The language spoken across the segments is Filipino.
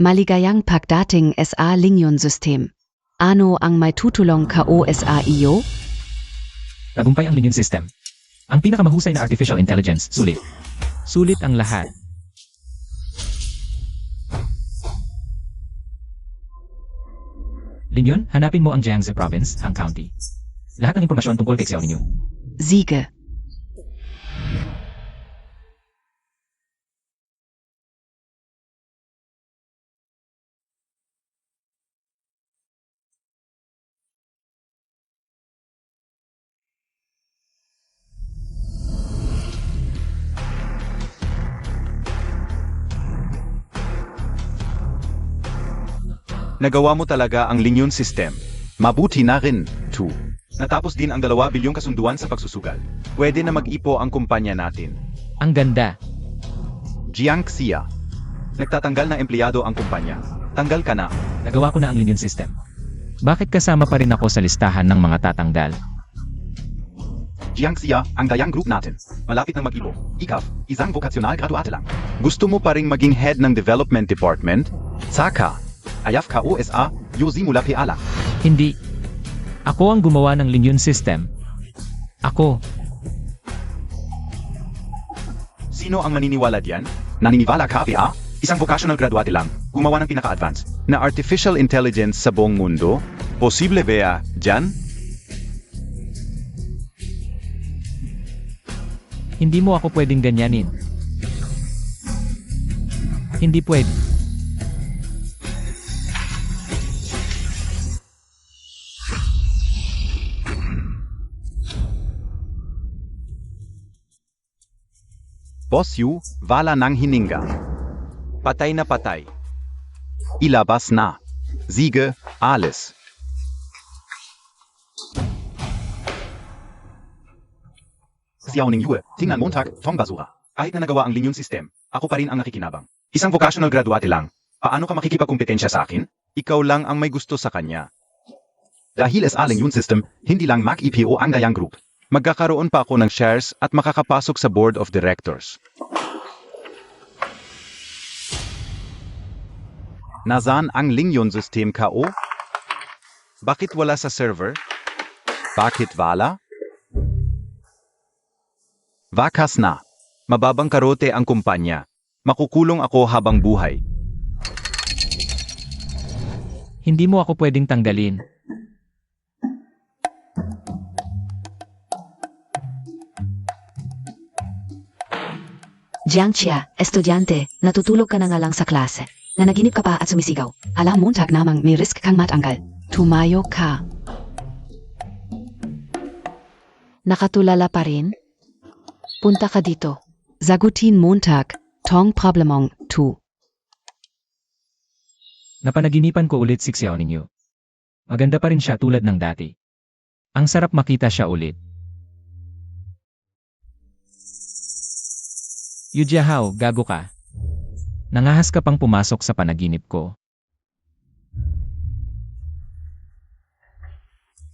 Maligayang pagdating sa Linyon System. Ano ang may tutulong kao sa iyo? Tagumpay ang Linyon System. Ang pinakamahusay na artificial intelligence, sulit. Sulit ang lahat. Linyon, hanapin mo ang Jiangsu Province, ang county. Lahat ng impormasyon tungkol kay Xiao ninyo. Siege. Nagawa mo talaga ang Linyon System. Mabuti na rin, 2. Natapos din ang 2 bilyong kasunduan sa pagsusugal. Pwede na mag-ipo ang kumpanya natin. Ang ganda. Jiangxia. Nagtatanggal na empleyado ang kumpanya. Tanggal ka na. Nagawa ko na ang Linyon System. Bakit kasama pa rin ako sa listahan ng mga tatanggal? Jiangxia, ang dayang group natin. Malapit na mag-ipo. Ikaw, isang vocational graduate lang. Gusto mo pa ring maging head ng development department? Saka. Ayaf ka USA, Yosi mula Peala. Hindi. Ako ang gumawa ng Linyon System. Ako. Sino ang maniniwala diyan? Naniniwala ka, PA? Isang vocational graduate lang, gumawa ng pinaka-advance na artificial intelligence sa buong mundo? Posible ba dyan? Hindi mo ako pwedeng ganyanin. Hindi pwede. Boss Yu, wala nang hininga. Patay na patay. Ilabas na. Siege, alles. Xiao Ningyue, tingnan Montag, Tong Basura. Kahit na nagawa ang Linyon System, ako pa rin ang nakikinabang. Isang vocational graduate lang. Paano ka makikipagkompetensya sa akin? Ikaw lang ang may gusto sa kanya. Dahil sa Linyon System, hindi lang mag-IPO ang Dayang Group. Magkakaroon pa ako ng shares at makakapasok sa board of directors. Nasaan ang Linyon System kao? Bakit wala sa server? Bakit wala? Vakas na. Mababang karote ang kumpanya. Makukulong ako habang buhay. Hindi mo ako pwedeng tanggalin. Jiangxia, estudyante, natutulog ka na nga lang sa klase. Nanaginip ka pa at sumisigaw. Alam Montag namang may risk kang matanggal. Tumayo ka. Nakatulala pa rin? Punta ka dito. Zagutin Montag, tong problemong 2. Napanaginipan ko ulit si Xiao ninyo. Maganda pa rin siya tulad ng dati. Ang sarap makita siya ulit. Yu Jiahao, gago ka. Nangahas ka pang pumasok sa panaginip ko.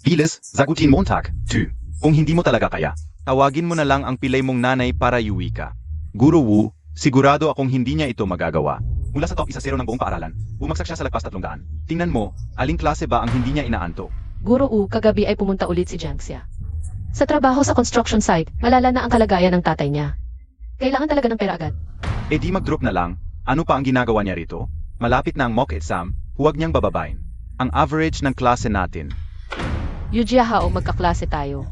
Bilis, zagutin Montag, 2. Kung hindi mo talaga kaya, tawagin mo na lang ang pilay mong nanay para iuwi ka. Guro Wu, sigurado akong hindi niya ito magagawa. Mula sa top 10 ng buong paaralan, bumagsak siya sa lagpas 300. Tingnan mo, aling klase ba ang hindi niya inaanto? Guro U, kagabi ay pumunta ulit si Jiangxia. Sa trabaho sa construction site, malala na ang kalagayan ng tatay niya. Kailangan talaga ng pera agad. E di mag-drop na lang, ano pa ang ginagawa niya rito? Malapit na ang mock exam, huwag niyang bababain. Ang average ng klase natin. Yu Jiahao, magkaklase tayo.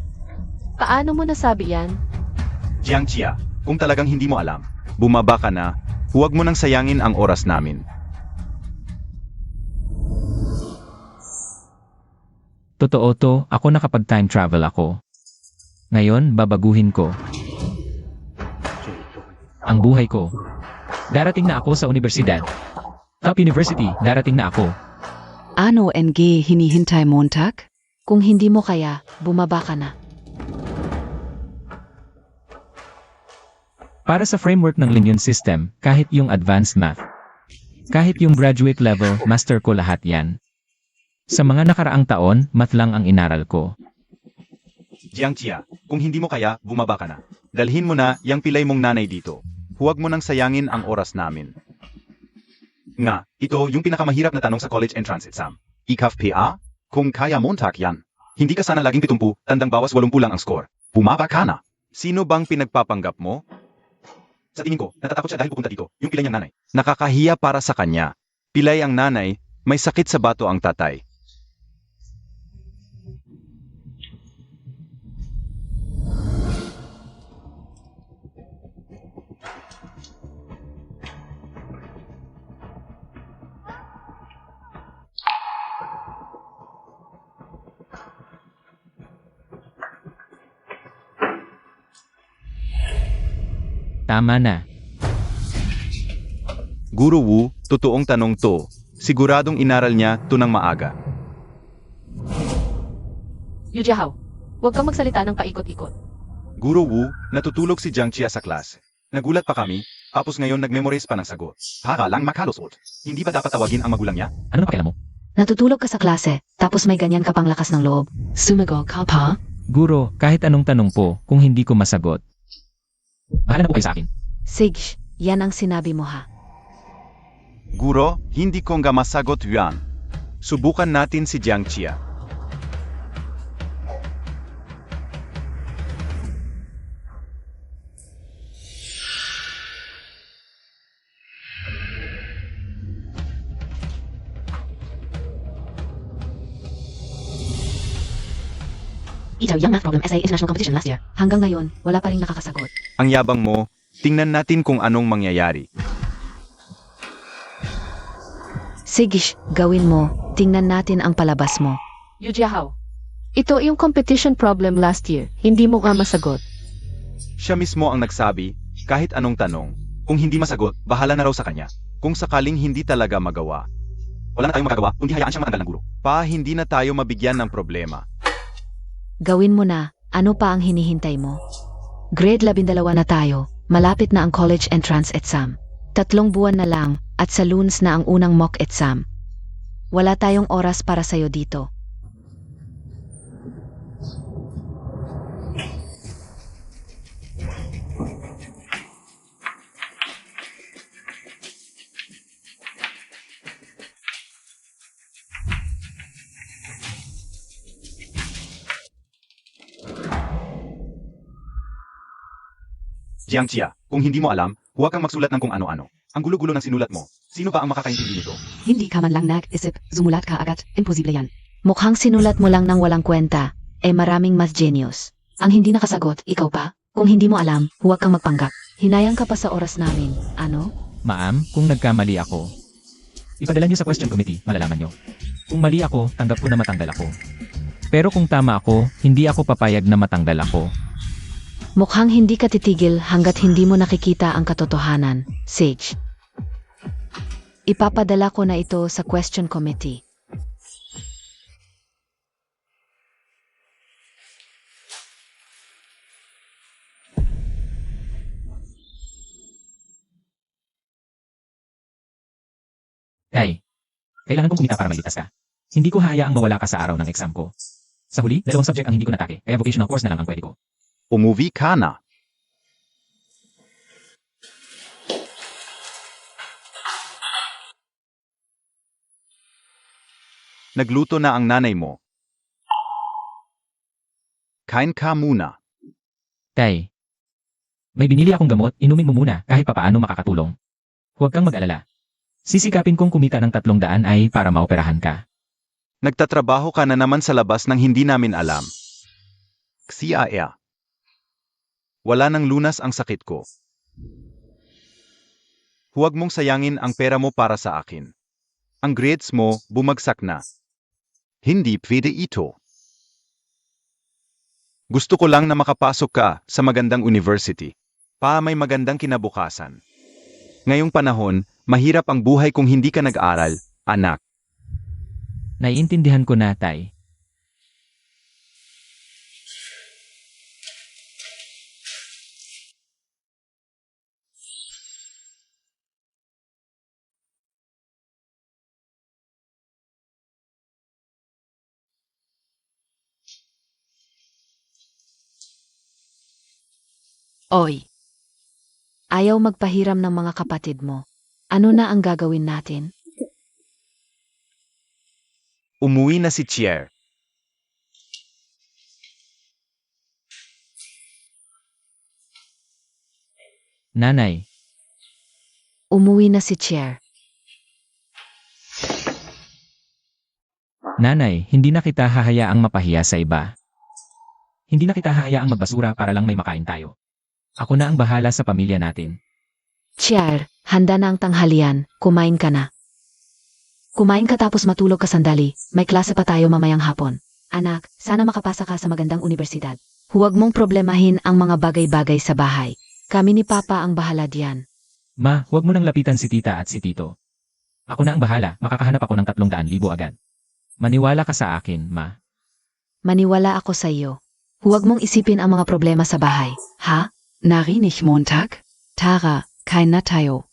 Paano mo nasabi yan? Jiangxia, kung talagang hindi mo alam, bumaba ka na, huwag mo nang sayangin ang oras namin. Totoo to, ako nakapag-time travel ako. Ngayon, babaguhin ko ang buhay ko. Darating na ako sa universidad. Top University, darating na ako. Ano NG hinihintay Montag? Kung hindi mo kaya, bumaba ka na. Para sa framework ng Linyon System, kahit yung advanced math, kahit yung graduate level, master ko lahat yan. Sa mga nakaraang taon, math lang ang inaral ko. Jiangxia, kung hindi mo kaya, bumaba ka na. Dalhin mo na yang pilay mong nanay dito. Huwag mo nang sayangin ang oras namin. Nga, ito yung pinakamahirap na tanong sa college entrance exam. Ikaf PA? Kung kaya Montag yan. Hindi ka sana laging 70, tandang bawas 80 lang ang score. Bumaba ka na. Sino bang pinagpapanggap mo? Sa tingin ko, natatakot siya dahil pupunta dito, yung pilay niyang nanay. Nakakahiya para sa kanya. Pilay ang nanay, may sakit sa bato ang tatay. Tama na. Guru Wu, totoong tanong to. Siguradong inaral niya to ng maaga. Yu Jiahao, huwag kang magsalita ng paikot-ikot. Guru Wu, natutulog si Jiang Chia sa klase. Nagulat pa kami, tapos ngayon nag-memorize pa ng sagot. Para lang makalusot. Hindi ba dapat tawagin ang magulang niya? Ano na pakialam mo? Natutulog ka sa klase, tapos may ganyan ka pang lakas ng loob. Sumagot ka pa? Guro, kahit anong tanong po, kung hindi ko masagot. Bahala na po kayo sa akin. Sige, yan ang sinabi mo ha. Guro, hindi ko nga masagot yan. Subukan natin si Jiang Chia. Ito yung math problem essay international competition last year. Hanggang ngayon, wala pa rin nakakasagot. Ang yabang mo, tingnan natin kung anong mangyayari. Sige, gawin mo. Tingnan natin ang palabas mo. Yu Jiahao, ito yung competition problem last year. Hindi mo nga masagot. Siya mismo ang nagsabi, kahit anong tanong, kung hindi masagot, bahala na raw sa kanya. Kung sakaling hindi talaga magawa. Wala na tayong magagawa, kundi hayaan siyang matanggal ng guro. Hindi na tayo mabigyan ng problema. Gawin mo na. Ano pa ang hinihintay mo? Grade 12 na tayo. Malapit na ang college entrance exam. 3 buwan na lang, at sa Lunes na ang unang mock exam. Wala tayong oras para sa'yo dito. Jiang Chia, kung hindi mo alam, huwag kang magsulat ng kung ano-ano. Ang gulo-gulo ng sinulat mo. Sino ba ang makakaintindi nito? Hindi ka man lang nag-isip, sumulat ka agad. Imposible yan. Mukhang sinulat mo lang ng walang kwenta. Maraming mas genius. Ang hindi nakasagot, ikaw pa? Kung hindi mo alam, huwag kang magpanggap. Hinayang ka pa sa oras namin. Ano? Ma'am, kung nagkamali ako, ipadala niyo sa question committee, malalaman niyo. Kung mali ako, tanggap ko na matanggal ako. Pero kung tama ako, hindi ako papayag na matanggal ako. Mukhang hindi ka titigil hanggat hindi mo nakikita ang katotohanan, Sage. Ipapadala ko na ito sa question committee. Tay, kailangan kong kumita para malitas ka. Hindi ko hayaang mawala ka sa araw ng exam ko. Sa huli, 2 subject ang hindi ko natake, kaya vocational course na lang ang pwede ko. Umuwi ka na. Nagluto na ang nanay mo. Kain ka muna. Tay, may binili akong gamot, inumin mo muna kahit papaano makakatulong. Huwag kang mag-alala. Sisikapin kong kumita ng 300 ay para maoperahan ka. Nagtatrabaho ka na naman sa labas ng hindi namin alam. Xiaea. Wala nang lunas ang sakit ko. Huwag mong sayangin ang pera mo para sa akin. Ang grades mo, bumagsak na. Hindi pwede ito. Gusto ko lang na makapasok ka sa magandang university. May magandang kinabukasan. Ngayong panahon, mahirap ang buhay kung hindi ka nag-aral, anak. Naiintindihan ko na, Tay. Oy. Ayaw magpahiram ng mga kapatid mo. Ano na ang gagawin natin? Umuwi na si Chier. Nanay, Umuwi na si Chair. nanay, hindi na kita hahayaang mapahiya sa iba. Hindi na kita hahayaang magbasura para lang may makain tayo. Ako na ang bahala sa pamilya natin. Chair, handa na ang tanghalian, kumain ka na. Kumain ka tapos matulog ka sandali, may klase pa tayo mamayang hapon. Anak, sana makapasa ka sa magandang universidad. Huwag mong problemahin ang mga bagay-bagay sa bahay. Kami ni Papa ang bahala diyan. Ma, huwag mo nang lapitan si tita at si tito. Ako na ang bahala, makakahanap ako ng 300,000 agad. Maniwala ka sa akin, ma. Maniwala ako sa iyo. Huwag mong isipin ang mga problema sa bahay, ha? Narinig Montag? Tara, kain na tayo.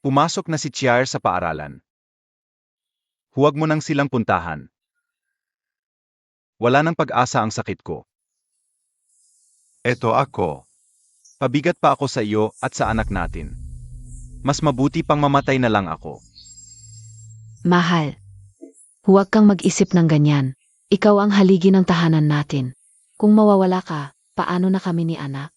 Pumasok na si Chier sa paaralan. Huwag mo nang silang puntahan. Wala nang pag-asa ang sakit ko. Eto ako. Pabigat pa ako sa iyo at sa anak natin. Mas mabuti pang mamatay na lang ako. Mahal. Huwag kang mag-isip ng ganyan. Ikaw ang haligi ng tahanan natin. Kung mawawala ka, paano na kami ni anak?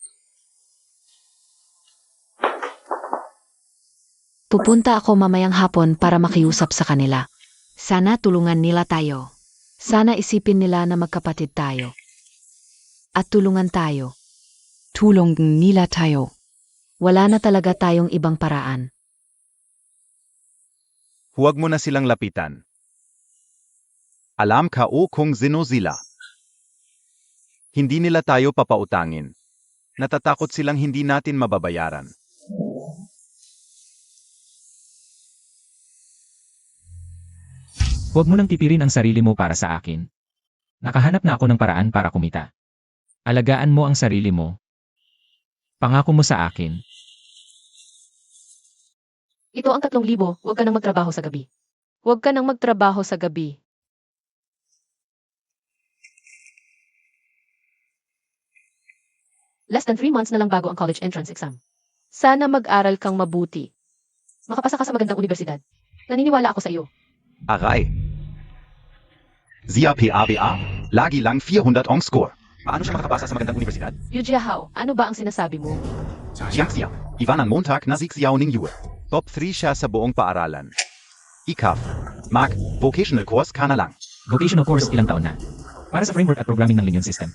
Pupunta ako mamayang hapon para makiusap sa kanila. Sana tulungan nila tayo. Sana isipin nila na magkapatid tayo. At tulungan tayo. Tulungan nila tayo. Wala na talaga tayong ibang paraan. Huwag mo na silang lapitan. Alam ka o kung sino sila. Hindi nila tayo papautangin. Natatakot silang hindi natin mababayaran. Huwag mo nang tipirin ang sarili mo para sa akin. Nakahanap na ako ng paraan para kumita. Alagaan mo ang sarili mo. Pangako mo sa akin. Ito ang 3,000, huwag ka nang magtrabaho sa gabi. Huwag ka nang magtrabaho sa gabi. Less than 3 months na lang bago ang college entrance exam. Sana mag-aral kang mabuti. Makapasa ka sa magandang universidad. Naniniwala ako sa iyo. Aray. Zia PABA. Lagi lang 400 ang score. Paano siya makakapasa sa magandang universidad? Yujiahao, ano ba ang sinasabi mo? Jiangxia. Ivan ang Montag na Xiaoning Yue. Top 3 siya sa buong paaralan. Ikaw. Mac, vocational course ka na lang. Vocational course ilang taon na. Para sa framework at programming ng Linyon System.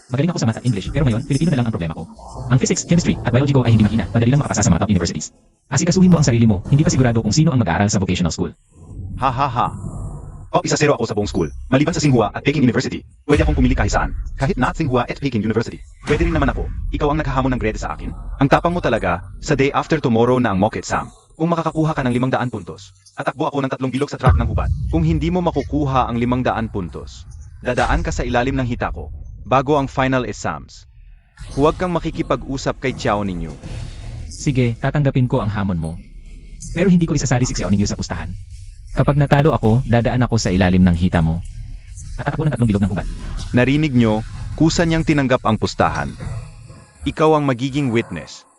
Magaling ako sa math at English pero ngayon, Filipino na lang ang problema ko. Ang physics, chemistry at biology ko ay hindi mahina. Madali lang makapasa sa mga top universities. Asikasuhin mo ang sarili mo, hindi pa sigurado kung sino ang mag-aaral sa vocational school. Ha ha ha. Top 1-0 ako sa buong school. Maliban sa Tsinghua at Peking University. Pwede akong pumili kahit saan. Kahit na Tsinghua at Peking University. Pwede rin naman ako. Ikaw ang nakahamon ng grade sa akin. Ang tapang mo talaga, sa day after tomorrow na ang mock exam. Kung makakakuha ka ng 500 puntos, tatakbo ako ng 3 bilog sa track ng hubad. Kung hindi mo makukuha ang 500 puntos, dadaan ka sa ilalim ng hita ko, bago ang final exams. Huwag kang makikipag-usap kay Xiao Ningyu. Sige, tatanggapin ko ang hamon mo. Pero hindi ko isasali si Xiao Ningyu sa pustahan. Kapag natalo ako, dadaan ako sa ilalim ng hita mo. At tatakbo ng 3 bilog ng hubad. Narinig nyo, kusa niyang tinanggap ang pustahan. Ikaw ang magiging witness.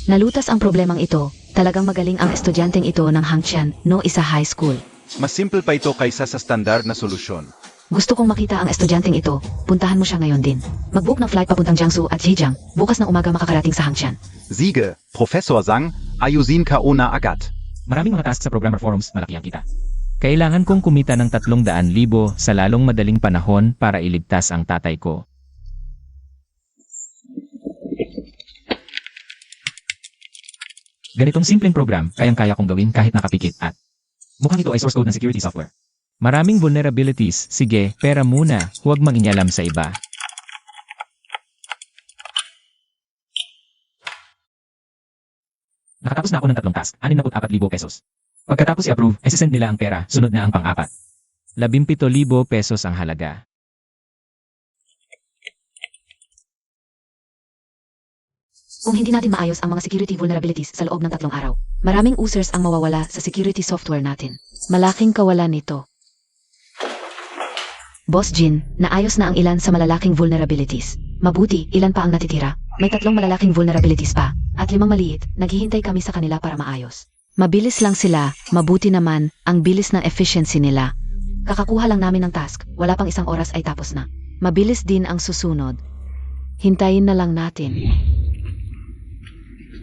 Nalutas ang problemang ito. Talagang magaling ang estudyanteng ito ng Hangqian, no isa high school. Mas simple pa ito kaysa sa standard na solusyon. Gusto kong makita ang estudyanteng ito. Puntahan mo siya ngayon din. Mag-book ng flight papuntang Jiangsu at Zhejiang. Bukas ng umaga makakarating sa Hangqian. Sige, Professor Zhang, ayusin ka una agad. Maraming mga tasks sa programmer forums, malaki ang kita. Kailangan kong kumita ng 300,000 sa lalong madaling panahon para iligtas ang tatay ko. Ganitong simpleng program, kayang-kaya kong gawin kahit nakapikit at mukhang ito ay source code ng security software. Maraming vulnerabilities, sige, pera muna, huwag manginyalam sa iba. Nakatapos na ako ng 3 task, 64,000 pesos. Pagkatapos i-approve, send nila ang pera, sunod na ang pang-4. 17,000 pesos ang halaga. kung hindi natin maayos ang mga security vulnerabilities sa loob ng 3 araw. Maraming users ang mawawala sa security software natin. Malaking kawalan nito. Boss Jin, naayos na ang ilan sa malalaking vulnerabilities. Mabuti, ilan pa ang natitira? May 3 malalaking vulnerabilities pa, at 5 maliit, naghihintay kami sa kanila para maayos. Mabilis lang sila, mabuti naman, ang bilis ng efficiency nila. Kakakuha lang namin ng task, wala pang 1 oras ay tapos na. Mabilis din ang susunod. Hintayin na lang natin.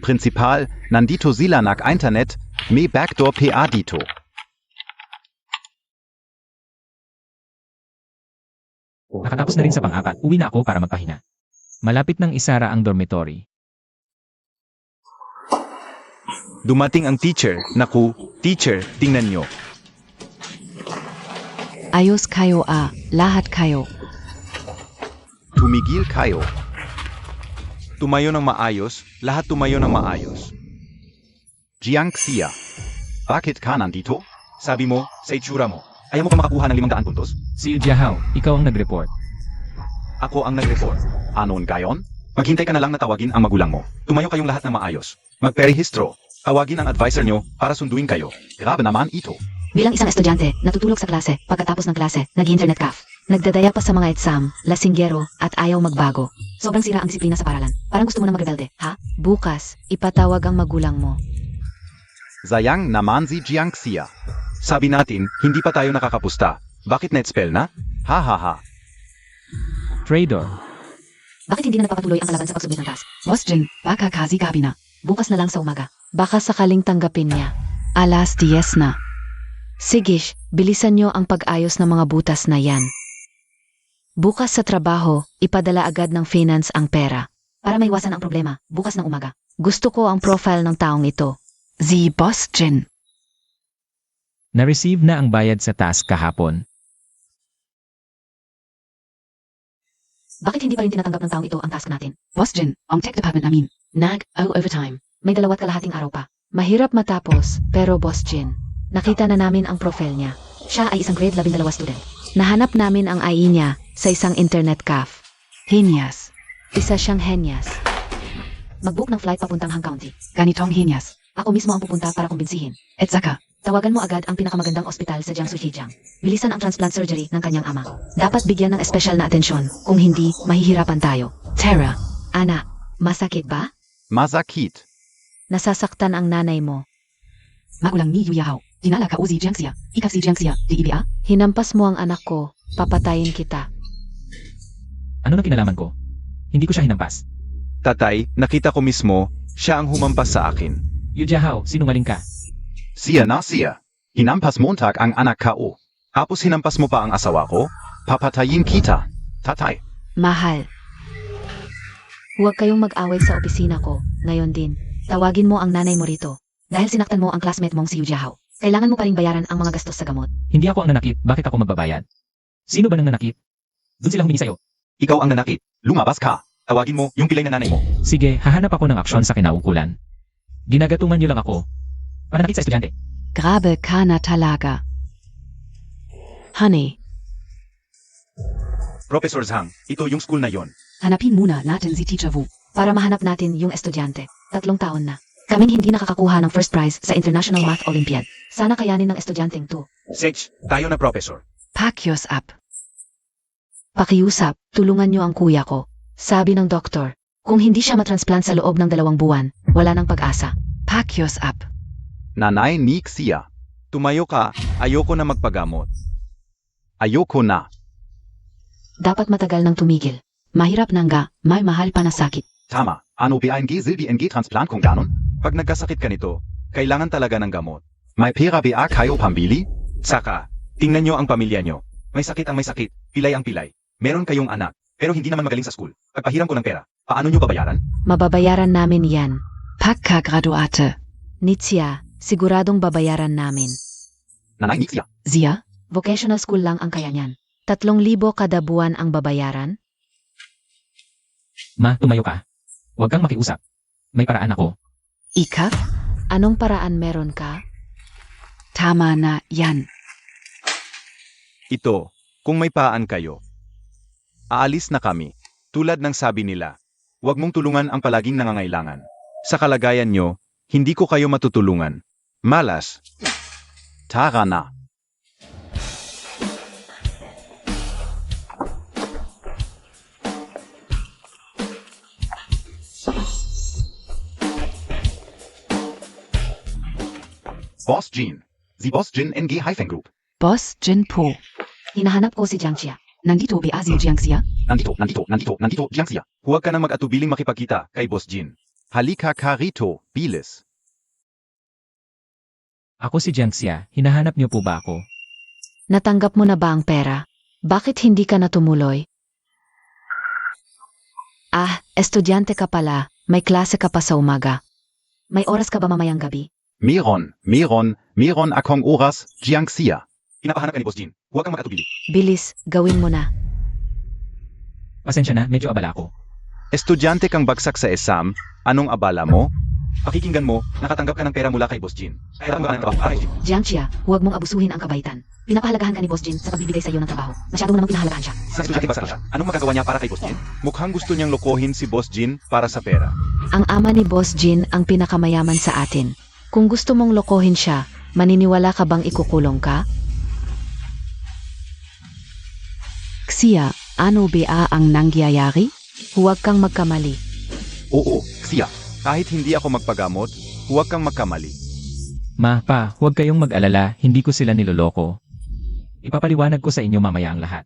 Principal, nandito sila internet, may backdoor PA dito. Nakatapos na rin sa pang-4, uwi na ako para magpahinga. Malapit nang isara ang dormitory. Dumating ang teacher. Naku, teacher, tingnan nyo. Ayos kayo lahat kayo. Tumigil kayo. Tumayo ng maayos, lahat tumayo ng maayos. Jiangxia, bakit ka nandito? Sabi mo, sa itsura mo, ayaw mo pa makakuha ng 500 puntos? Si Jiahao, ikaw ang nag-report. Ako ang nag-report. Anon gayon? Maghintay ka na lang na tawagin ang magulang mo. Tumayo kayong lahat ng maayos. Magperehistro. Tawagin ang advisor nyo para sunduin kayo. Grabe naman ito. Bilang isang estudyante, natutulog sa klase, pagkatapos ng klase, nag-internet caf. Nagdadaya pa sa mga exam, lasinggero, at ayaw magbago. Sobrang sira ang disiplina sa paralan. Parang gusto mo na magrebelde, ha? Bukas, ipatawag ang magulang mo. Sayang naman si Jiangxia. Sabi natin, hindi pa tayo nakakapusta. Bakit net-spell na? Ha ha ha. Trader. Bakit hindi na napapatuloy ang kalaban sa pagsubmit ng task? Boss Jin, baka kasi gabi na. Bukas na lang sa umaga. Baka sakaling tanggapin niya. Alas 10 na. Sigish, bilisan niyo ang pag-ayos ng mga butas na yan. Bukas sa trabaho, ipadala agad ng finance ang pera. Para maiwasan ang problema, bukas ng umaga. Gusto ko ang profile ng taong ito. Si Boss Jin. Na-receive na ang bayad sa task kahapon. Bakit hindi pa rin tinatanggap ng taong ito ang task natin? Boss Jin, ang tech department namin. Overtime. May 2 kalahating araw pa. Mahirap matapos, pero Boss Jin, nakita na namin ang profile niya. Siya ay isang grade 12 student. Nahanap namin ang IE niya sa isang internet caf. Hinyas. Isa siyang henyas. Mag-book ng flight papuntang Hong County. Ganitong hinyas. Ako mismo ang pupunta para kumbinsihin. At saka, Tawagan mo agad ang pinakamagandang ospital sa Jiangsu Zhejiang. Bilisan ang transplant surgery ng kanyang ama. Dapat bigyan ng espesyal na atensyon. Kung hindi, mahihirapan tayo. Tara. Anak, masakit ba? Masakit. Nasasaktan ang nanay mo. Magulang ni Yuyao. Dinala ka uzi Jiangxia. Ikaw si Jiangxia, di iba? Hinampas mo ang anak ko. Papatayin kita. Ano na kinalaman ko? Hindi ko siya hinampas. Tatay, nakita ko mismo, siya ang humampas sa akin. Yu Jiahao, sinungaling ka. Siya na siya. Hinampas Montag ang anak ko. Tapos hinampas mo pa ang asawa ko? Papatayin kita. Tatay. Mahal. Huwag kayong mag-away sa opisina ko. Ngayon din, tawagin mo ang nanay mo rito. Dahil sinaktan mo ang classmate mong si Yu Jiahao. Kailangan mo pa ring bayaran ang mga gastos sa gamot. Hindi ako ang nanakit, bakit ako magbabayad? Sino ba nang nanakit? Doon sila humingi sa'yo. Ikaw ang nanakit. Lumabas ka. Tawagin mo yung pilay na nanay mo. Sige, hahanap ako ng aksyon sa kinaukulan. Ginagatungan niyo lang ako. Pananakit sa estudyante. Grabe ka na talaga. Honey, Professor Zhang, ito yung school na yon. hanapin muna natin si Teacher Wu. Para mahanap natin yung estudyante. 3 taon na. Kaming hindi nakakakuha ng first prize sa International Math Olympiad. Sana kayanin ng estudyanteng to. Sage, tayo na professor. Pack yours up. Pakiusap, tulungan niyo ang kuya ko. Sabi ng doktor, kung hindi siya matransplant sa loob ng 2 buwan, wala nang pag-asa. Pack yours up. Nanay ni Xia. Tumayo ka, ayoko na magpagamot. Ayoko na. Dapat matagal nang tumigil. Mahirap na nga, may mahal pa na sakit. Tama, ano BNG Silvi-NG transplant kung ganon? Pag nagkasakit ka nito, kailangan talaga ng gamot. May pera ba kayo pambili? Saka, tingnan nyo ang pamilya nyo. May sakit ang may sakit, pilay ang pilay. Meron kayong anak, pero hindi naman magaling sa school. Pagpahiram ko ng pera, paano nyo babayaran? Mababayaran namin yan. Pagka-graduate. Nitsia, siguradong babayaran namin. Nanay ni Xia. Zia? Vocational school lang ang kaya niyan. 3,000 kada buwan ang babayaran? Ma, tumayo ka. Huwag kang makiusap. May paraan ako. Ika? Anong paraan meron ka? Tama na yan. Ito, kung may paan kayo. Aalis na kami. Tulad ng sabi nila, Huwag mong tulungan ang palaging nangangailangan. Sa kalagayan nyo, hindi ko kayo matutulungan. Malas. Tara na. Boss Jean. Si Boss Jean NG Hyphen Group. Boss Jin Po. Hinahanap ko si Jiangxia. Nandito ba si Jiangxia? Nandito, Jiangxia. Huwag ka nang mag-atubiling makipagkita kay Boss Jean. Halika ka rito, bilis. Ako si Jiangxia, hinahanap niyo po ba ako? Natanggap mo na ba ang pera? Bakit hindi ka na tumuloy? Ah, estudyante ka pala. May klase ka pa sa umaga. May oras ka ba mamayang gabi? Meron akong oras, Jiangxia. Hinapahanap ka ni Boss Jean. Huwag kang mag-atubili. Bilis, gawin mo na. Pasensya na, medyo abala ako. Estudyante kang bagsak sa exam, anong abala mo? Pakikinggan mo, nakatanggap ka ng pera mula kay Boss Jean. Kailangan mo ka ng trabaho para kay Jean. Jiangxia, huwag mong abusuhin ang kabaitan. Pinapahalagahan ka ni Boss Jin sa pagbibigay sa iyo ng trabaho. Masyado mo namang pinahalagahan siya. Sa estudyante bagsak siya, anong magagawa niya para kay Boss Jean? Mukhang gusto niyang lokohin si Boss Jean para sa pera. Ang ama ni Boss Jin ang pinakamayaman sa atin. Kung gusto mong lokohin siya, maniniwala ka bang ikukulong ka? Xia, ano ba ang nangyayari? Huwag kang magkamali. Oo, siya. Kahit hindi ako magpagamot, huwag kang magkamali. Ma, pa, huwag kayong mag-alala, hindi ko sila niloloko. Ipapaliwanag ko sa inyo mamaya ang lahat.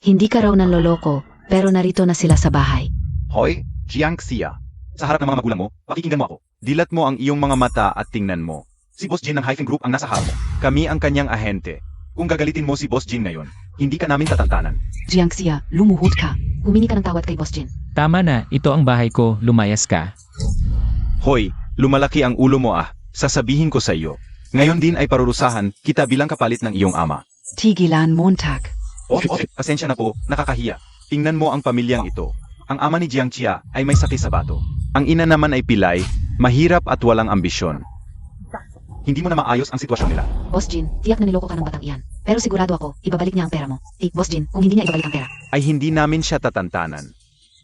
Hindi ka raw nanloloko, pero narito na sila sa bahay. Hoy, Jiangxia. Sa harap ng mga magulang mo, pakikinggan mo ako. Dilat mo ang iyong mga mata at tingnan mo. Si Boss Jean ng Hyphen Group ang nasa harap mo. Kami ang kanyang ahente. Kung gagalitin mo si Boss Jean ngayon, hindi ka namin tatantanan. Jiangxia, lumuhod ka. Humingi ka ng tawad kay Boss Jin. Tama na, ito ang bahay ko, lumayas ka. Hoy, lumalaki ang ulo mo ah. Sasabihin ko sa iyo. Ngayon din ay parurusahan kita bilang kapalit ng iyong ama. Tigilan Montag. Pasensya na po, nakakahiya. Tingnan mo ang pamilyang ito. Ang ama ni Jiangxia ay may sakit sa bato. Ang ina naman ay pilay, mahirap at walang ambisyon. Hindi mo na maayos ang sitwasyon nila. Boss Jin, tiyak na niloko ka ng batang iyan. Pero sigurado ako, ibabalik niya ang pera mo. Boss Jin, kung hindi niya ibabalik ang pera. Ay hindi namin siya tatantanan.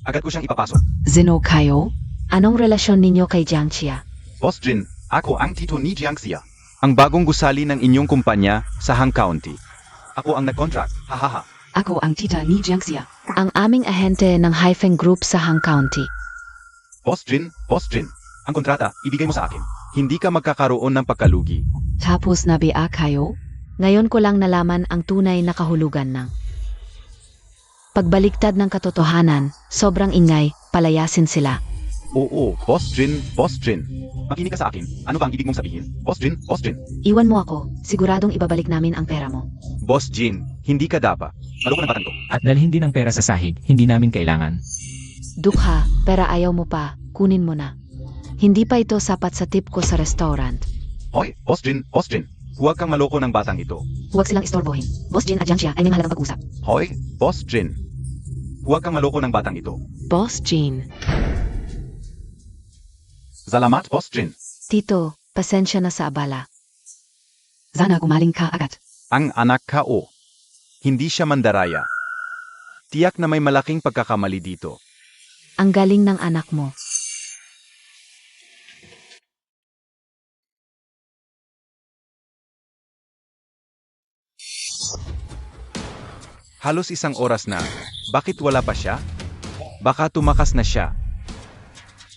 Agad ko siyang ipapasok. Zeno kayo? Anong relasyon ninyo kay Jiangxia? Boss Jin, ako ang tito ni Jiangxia. Ang bagong gusali ng inyong kumpanya sa Hang County. Ako ang nag-contract, hahaha. Ako ang tita ni Jiangxia. Ang aming ahente ng Hyphen Group sa Hang County. Boss Jin, ang kontrata, ibigay mo sa akin. Hindi ka magkakaroon ng pagkalugi. Tapos na ba kayo? Ngayon ko lang nalaman ang tunay na kahulugan ng pagbaliktad ng katotohanan, sobrang ingay, palayasin sila. Oo, Boss Jin. Makinig ka sa akin. Ano ba ang ibig mong sabihin? Boss Jin. Iwan mo ako, siguradong ibabalik namin ang pera mo. Boss Jin, hindi ka dapa. Maloko ng batang to. At dalhin din ang pera sa sahig, hindi namin kailangan. Dukha, pera ayaw mo pa, kunin mo na. Hindi pa ito sapat sa tip ko sa restaurant. Hoy, Boss Jin. Huwag kang maloko ng batang ito. Huwag silang istorbohin. Boss Jin at Jiangxia ay may mahalagang pag-usap. Hoy, Boss Jin. Huwag kang maloko ng batang ito. Boss Jean. Salamat, Boss Jin. Tito, pasensya na sa abala. Sana gumaling ka agad. Ang anak ka o. Hindi siya mandaraya. Tiyak na may malaking pagkakamali dito. Ang galing ng anak mo. Halos isang oras na. Bakit wala pa siya? Baka tumakas na siya.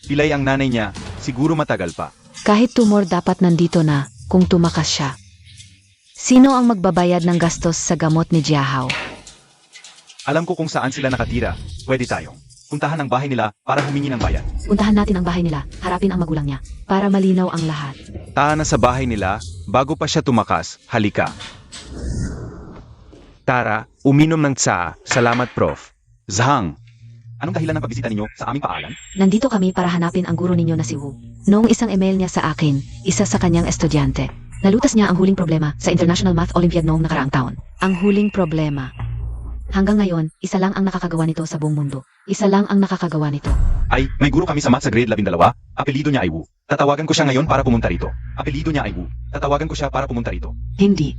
Pilay ang nanay niya, siguro matagal pa. Kahit tumor dapat nandito na kung tumakas siya. Sino ang magbabayad ng gastos sa gamot ni Jiahao? Alam ko kung saan sila nakatira. Pwede tayong puntahan ang bahay nila para humingi ng bayad. Puntahan natin ang bahay nila, harapin ang magulang niya, para malinaw ang lahat. Taan na sa bahay nila, bago pa siya tumakas, halika. Tara, uminom ng tsaa. Salamat, Prof. Zhang. Anong dahilan ng pagbisita ninyo sa aming paalan? Nandito kami para hanapin ang guro ninyo na si Wu. Noong isang email niya sa akin, isa sa kanyang estudyante. Nalutas niya ang huling problema sa International Math Olympiad noong nakaraang taon. Ang huling problema. Hanggang ngayon, isa lang ang nakakagawa nito sa buong mundo. Isa lang ang nakakagawa nito. Ay, may guro kami sa math sa grade 12. Apelido niya ay Wu. Tatawagan ko siya ngayon para pumunta rito. Apelido niya ay Wu. Tatawagan ko siya para pumunta rito. Hindi.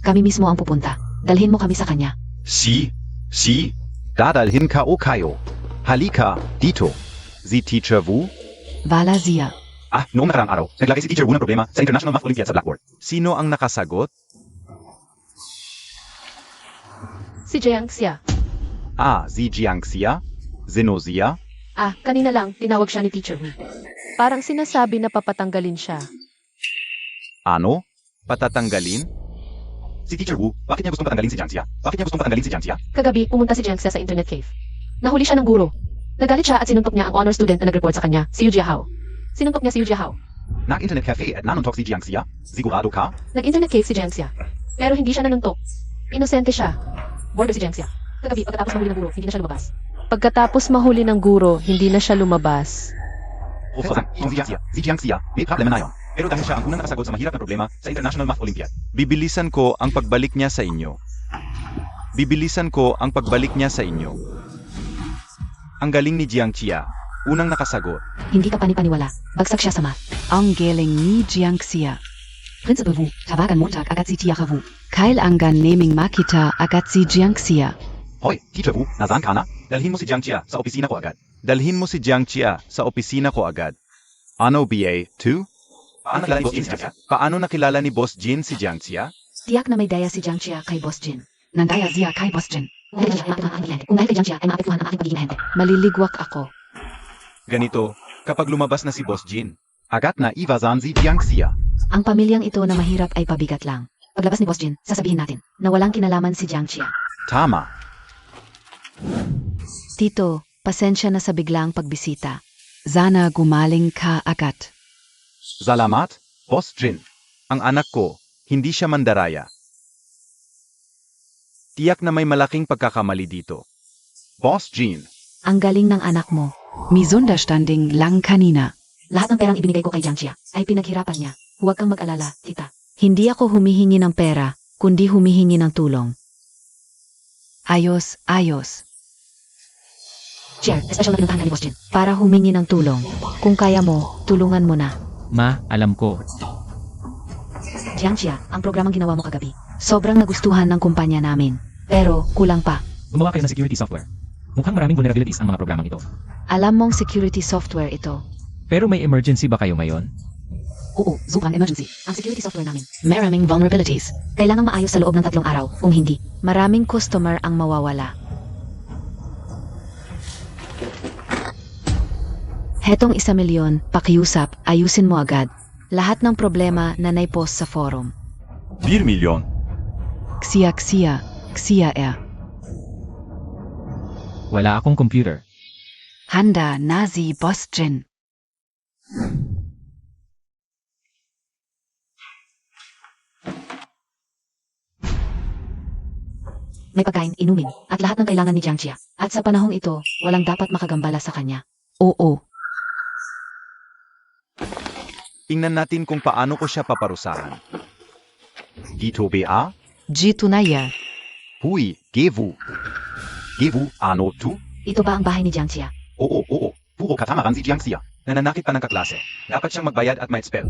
Kami mismo ang pupunta. Dalhin mo kami sa kanya. Si, dadalhin ka o kayo. Halika, dito. Si Teacher Wu? Wala siya. Noong nakaraang araw, naglagay si Teacher Wu ng problema sa International Math Olympiad sa Blackboard. Sino ang nakasagot? Si Jiangxia. Si Jiangxia? Zenozia? Kanina lang, tinawag siya ni Teacher Wu. Parang sinasabi na papatanggalin siya. Ano? Patatanggalin? Si Teacher Wu, bakit niya gustong patanggalin si Jiangxia? Bakit niya gustong patanggalin si Jiangxia? Kagabi, pumunta si Jiangxia sa internet cave. Nahuli siya ng guro. Nagalit siya at sinuntok niya ang honor student na nag-report sa kanya, si Yu Jiahao. Sinuntok niya si Yu Jiahao. Nag-internet cafe at nanuntok si Jiangxia? Sigurado ka? Nag-internet cave si Jiangxia. Pero hindi siya nanuntok. Inosente siya. Border si Jiangxia. Kagabi, pagkatapos mahuli ng guro, hindi na siya lumabas. Pagkatapos mahuli ng guro, hindi na siya lumabas. Si Jiangxia, may problema na yun. Pero dahil siya ang unang nakasagot sa mahirap na problema sa International Math Olympiad. Bibilisan ko ang pagbalik niya sa inyo. Bibilisan ko ang pagbalik niya sa inyo. Ang galing ni Jiangxia. Unang nakasagot. Hindi ka panipaniwala. Bagsak siya sa math. Ang galing ni Jiangxia. Principal Wu, tawagan Montag agad si Teacher Wu. Kailangan naming makita agad si Jiangxia. Hoy, Teacher Wu, nasaan ka na? Dalhin mo si Jiangxia sa opisina ko agad. Dalhin mo si Jiangxia sa opisina ko agad. Ano BA? 2? Paano nakilala ni Boss Jin si Jiangxia? Tiyak na may daya si Jiangxia kay Boss Jin. Nandaya siya kay Boss Jin. Kung dahil kay Jiangxia ay maapektuhan ang aking pagiging ahente. Maliligwak ako. Ganito, kapag lumabas na si Boss Jin, agad na iwasan si Jiangxia. Ang pamilyang ito na mahirap ay pabigat lang. Paglabas ni Boss Jin, sasabihin natin na walang kinalaman si Jiangxia. Tama. Tito, pasensya na sa biglang pagbisita. Sana gumaling ka agad. Salamat, Boss Jin. Ang anak ko, hindi siya mandaraya. Tiyak na may malaking pagkakamali dito. Boss Jin, Ang galing ng anak mo. Misunderstanding lang kanina. Lahat ng perang ibinigay ko kay Jiangxia ay pinaghirapan niya. Huwag kang mag-alala, tita. Hindi ako humihingi ng pera, kundi humihingi ng tulong. Ayos, ayos. Chair, special na pinuntahan ka ni Boss Jin para humingi ng tulong. Kung kaya mo, tulungan mo na. Ma, alam ko. Jiangxia, ang programang ginawa mo kagabi. Sobrang nagustuhan ng kumpanya namin. Pero, kulang pa. Gumawa kayo ng security software. Mukhang maraming vulnerabilities ang mga programang ito. Alam mong security software ito. Pero may emergency ba kayo ngayon? Oo, sobrang emergency. Ang security software namin. Maraming vulnerabilities. Kailangang maayos sa loob ng 3 araw. Kung hindi, maraming customer ang mawawala. Hetong 1 milyon, pakiusap, ayusin mo agad. Lahat ng problema na naipost sa forum. 1 milyon. Xia Xia, Xia Wala akong computer. Handa Nazi Boss Jin. May pagkain, inumin, at lahat ng kailangan ni Jiangxia. At sa panahong ito, walang dapat makagambala sa kanya. Oo. Tingnan natin kung paano ko siya paparusahan. Dito BA? Jitu na ya. Hui, Gewu. Gewu, ano tu? Ito ba ang bahay ni Jiangxia? Oo. Puro katamaran si Jiangxia. Nananakit pa ng kaklase. Dapat siyang magbayad at ma-expel.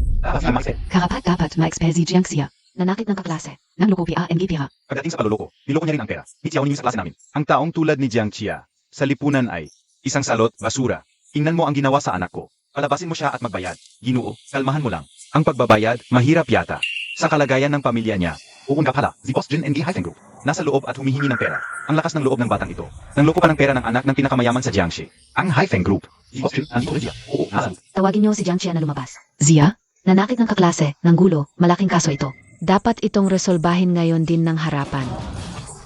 Karapat dapat ma-expel si Jiangxia. Nanakit ng kaklase. Nang loko PANG pira. Pagdating sa paluloko, niloko niya rin ang pera. Nitiyaw niyo sa klase namin. Ang taong tulad ni Jiangxia, sa lipunan ay isang salot, basura. Tingnan mo ang ginawa sa anak ko. Palabasin mo siya at magbayad. Ginoo, kalmahan mo lang. Ang pagbabayad, mahirap yata. Sa kalagayan ng pamilya niya, uun ka pala, si Boss Jin Group. Nasa loob at humihingi ng pera. Ang lakas ng loob ng batang ito. Nangloko pa ng pera ng anak ng pinakamayaman sa Jiangxi. Ang Haifeng Group. Si Boss Jin, andito rin siya. Oo, nasan? Tawagin niyo si Jiangxia na lumabas. Zia? Nanakit ng kaklase, ng gulo, malaking kaso ito. Dapat itong resolbahin ngayon din ng harapan.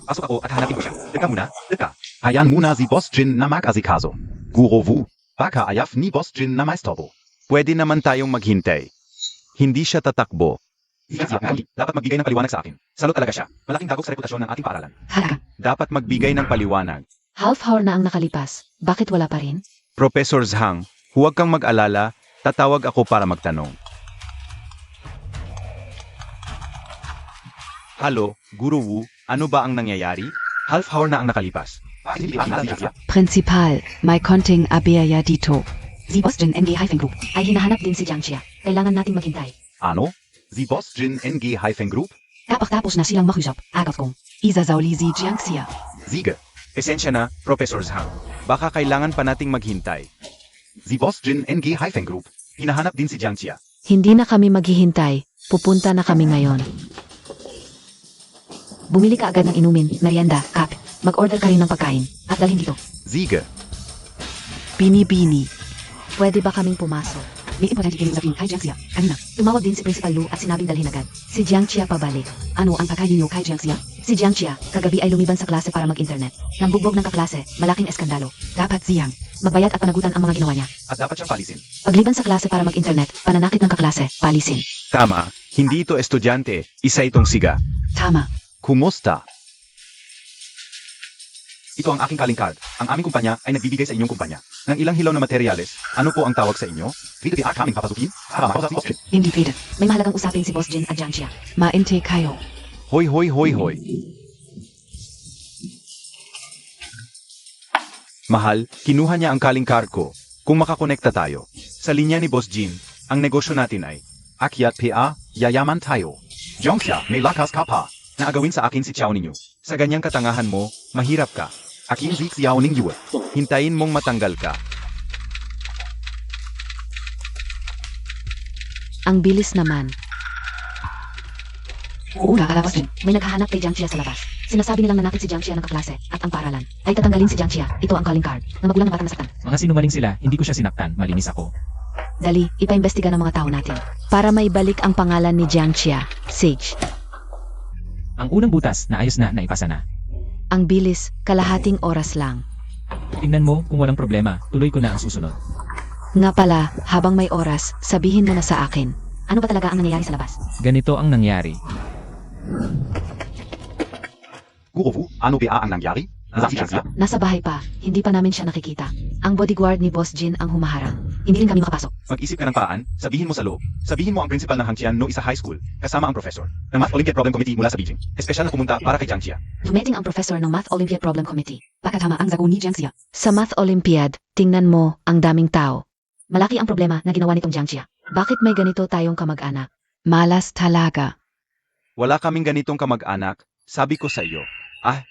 Pasok ako at hanapin ko siya. Teka muna, teka. Hayaan muna si Boss Jin na mag-asikaso. Guro Wu, baka ayaf ni Boss Jin na maistorbo. Pwede naman tayong maghintay. Hindi siya tatakbo. Dapat magbigay ng paliwanag sa akin. Salot talaga siya. Malaking dagok sa reputasyon ng ating paaralan. Haka. Dapat magbigay ng paliwanag. Half hour na ang nakalipas. Bakit wala pa rin? Professor Zhang, huwag kang mag-alala. Tatawag ako para magtanong. Halo, Guru Wu, ano ba ang nangyayari? Half hour na ang nakalipas. Principal, may konting aberya dito. Si Boss Jin Haifeng Group ay hinahanap din si Jiangxia. Kailangan nating maghintay. Ano? Si Boss Jin Haifeng Group? Kapag tapos na silang makusap, agad kong. Isasauli si Jiangxia. Sige. Esensya na, Professor Zhang. Baka kailangan pa nating maghintay. Si Boss Jin NG Hyphen Group. Hinahanap din si Jiang Chia. Hindi na kami maghihintay. Pupunta na kami ngayon. Bumili ka agad ng inumin, merienda, kape. Mag-order ka rin ng pagkain. At dalhin dito. Ziege. Bini-bini. Pwede ba kaming pumasok? May importante kayong sabihin kay Jiang Xia. Kanina. Tumawag din si Principal Lu at sinabing dalhin agad. Si Jiang Chia pabalik. Ano ang pagkain niyo kay Jiang Xia? Si Jiang Chia, kagabi ay lumiban sa klase para mag-internet. Nang bugbog ng kaklase, malaking eskandalo. Dapat siyang. Magbayad at panagutan ang mga ginawa niya. At dapat siyang palisin. Pagliban sa klase para mag-internet, pananakit ng kaklase, palisin. Tama, hindi ito estudyante, isa itong siga. Tama. Kumusta? Ito ang aking calling card. Ang aming kumpanya ay nagbibigay sa inyong kumpanya ng ilang hilaw na materyales. Ano po ang tawag sa inyo? Pwede ang aming papasukin? Para makausap si Boss Jin. Hindi pwede. May mahalagang usapin si Boss Jin at Jiang Chia. Mainte kayo. Hoy, hoy, hoy, hoy. Mahal, kinuha niya ang calling card ko. Kung makakonekta tayo. Sa linya ni Boss Jin, ang negosyo natin ay akyat PA, yayaman tayo. Jiang Xia, may lakas ka pa. Naagawin sa akin si Xiao Ningyu. Sa ganyang katangahan mo, mahirap ka. Aking si Xiao Ningyu. Hintayin mong matanggal ka. Ang bilis naman. Oo, nakalabas din. May naghahanap kay Jiang Chia sa labas. Sinasabi nilang nanakit si Jiang Chia ng kaklase at ang paralan. Ay tatanggalin si Jiang Chia. Ito ang calling card. Na magulang ng batang nasaktan. Mga sinungaling sila, hindi ko siya sinaktan, malinis ako. Dali, ipaimbestiga ng mga tao natin. Para maibalik ang pangalan ni Jiang Chia. Sage. Ang unang butas, naayos na, naipasa na. Ang bilis, kalahating oras lang. Tingnan mo, kung walang problema, tuloy ko na ang susunod. Nga pala, habang may oras, sabihin mo na sa akin. Ano ba talaga ang nangyayari sa labas? Ganito ang nangyari. Gurofu, ano ba ang nangyari? Nasa si Jiang Xia? Nasa bahay pa, hindi pa namin siya nakikita. Ang bodyguard ni Boss Jin ang humaharang. Hindi rin kami makapasok. Mag-isip ka ng paraan, sabihin mo sa loob. Sabihin mo ang principal ng Hangqian no isa high school, kasama ang professor ng Math Olympiad Problem Committee mula sa Beijing. Espesyal na pumunta para kay Jiang Chia. Dumating ang professor ng Math Olympiad Problem Committee. Baka tama ang sagot ni Jiang Xia. Sa Math Olympiad, tingnan mo, ang daming tao. Malaki ang problema na ginawa nitong Jiang Chia. Bakit may ganito tayong kamag-anak? Malas talaga. Wala kaming ganitong kamag-anak, sabi ko sa iyo.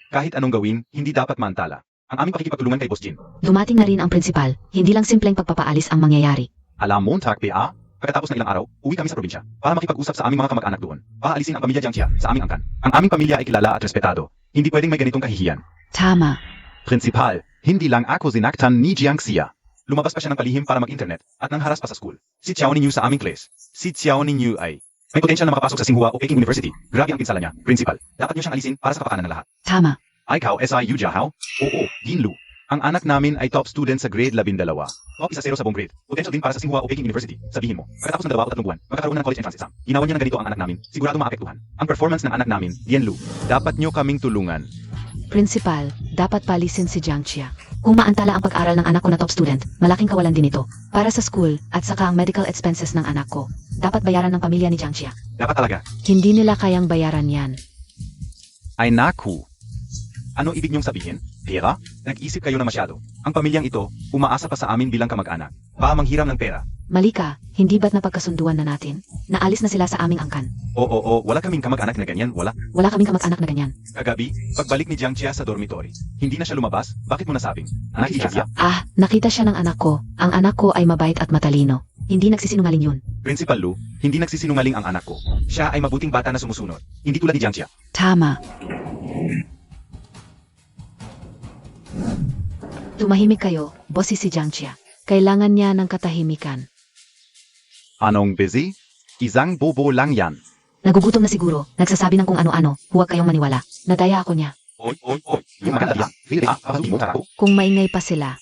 Kahit anong gawin, hindi dapat maantala. Ang aming pakikipagtulungan kay Boss Jin. Dumating na rin ang principal, hindi lang simpleng pagpapaalis ang mangyayari. Alam Montag PA, pagkatapos ng ilang araw, uwi kami sa probinsya para makipag-usap sa aming mga kamag-anak doon. Paalisin ang pamilya Jiang Chia sa aming angkan. Ang aming pamilya ay kilala at respetado. Hindi pwedeng may ganitong kahihiyan. Tama. Principal, hindi lang ako sinaktan ni Jiang Xia. Lumabas pa siya ng palihim para mag-internet at nangharas pa sa school. Si Xiao Ningyu sa aming class. Si Xiao Ningyu ay may potensyal na makapasok sa Tsinghua o Peking University. Grabe ang pinsala niya. Principal, dapat niyo siyang alisin para sa kapakanan ng lahat. Tama. Ikaw, SIU Jiahao? Oo, Yin Lu. Ang anak namin ay top student sa grade 12. Top 1-0 sa buong grade. Potential din para sa Tsinghua o Peking University. Sabihin mo, pagkatapos ng 2 o 3 buwan, magkakaroon na ng college entrance exam. Ginawa niya ng ganito ang anak namin. Sigurado maapektuhan. Ang performance ng anak namin, Yin Lu. Dapat niyo kaming tulungan. Principal, dapat palisin si Jiang Chia. Kung maantala ang pag-aral ng anak ko na top student, malaking kawalan din ito. Para sa school, at saka ang medical expenses ng anak ko. Dapat bayaran ng pamilya ni Jiang Chia. Dapat talaga. Hindi nila kayang bayaran yan. Ay naku. Ano ibig niyong sabihin? Pera? Nag-isip kayo na masyado. Ang pamilyang ito, umaasa pa sa amin bilang kamag-anak. Manghiram ng pera. Mali ka, hindi ba't napagkasunduan na natin? Naalis na sila sa aming angkan. Oo, wala kaming kamag-anak na ganyan, wala. Wala kaming kamag-anak na ganyan. Kagabi, pagbalik ni Jiang Chia sa dormitory, hindi na siya lumabas. Bakit mo nasabing? Anak ni Jiang Chia? Nakita siya ng anak ko. Ang anak ko ay mabait at matalino. Hindi nagsisinungaling yun. Principal Lu, hindi nagsisinungaling ang anak ko. Siya ay mabuting bata na sumusunod. Hindi tulad ni Jiang Chia. Tama. Tumahimik kayo, bossy si Jiang Chia. Kailangan niya ng katahimikan. Anong busy? Isang bobo lang yan. Nagugutom na siguro, nagsasabi ng kung ano-ano, huwag kayong maniwala. Nadaya ako niya. Oy. Yung maganda yan. Papasukin mo ako. Kung maingay pa sila,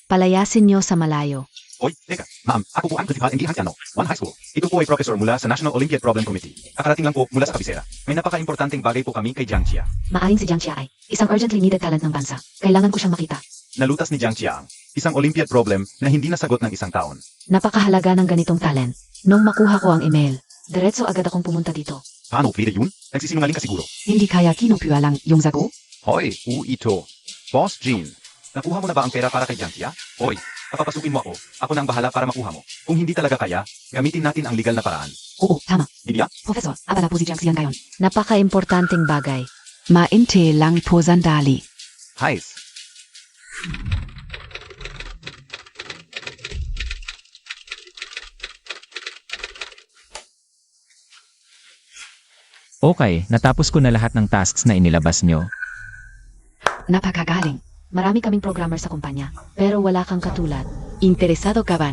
palayasin niyo sa malayo. Oy, teka. Ma'am, ako po ang principal ng Hangqian One High School. Ito po ay professor mula sa National Olympiad Problem Committee. Kakarating lang po mula sa kabisera. May napaka-importanteng bagay po kami kay Jiang Chia. Maaring si Jiang Chia ay isang urgently needed talent ng bansa. Kailangan ko siyang makita. Nalutas ni Jiang Chia ang isang Olympiad problem na hindi nasagot ng isang taon. Napakahalaga ng ganitong talent. Nung makuha ko ang email, diretso agad akong pumunta dito. Paano pwede yun? Nagsisinungaling ka siguro. Hindi kaya kinopya lang yung sagot? Hoy, ito. Boss Jean, nakuha mo na ba ang pera para kay Jiang Chia? Hoy, papapasukin mo ako. Ako na ang bahala para makuha mo. Kung hindi talaga kaya, gamitin natin ang legal na paraan. Oo, tama. Dibiya? Professor, abala po si Jiang Xia ngayon. Napaka-importanting bagay. Mainte lang po sandali. Heiß. Okay, natapos ko na lahat ng tasks na inilabas nyo. Napakagaling. Marami kaming programmer sa kumpanya, pero wala kang katulad. Interesado ka ba?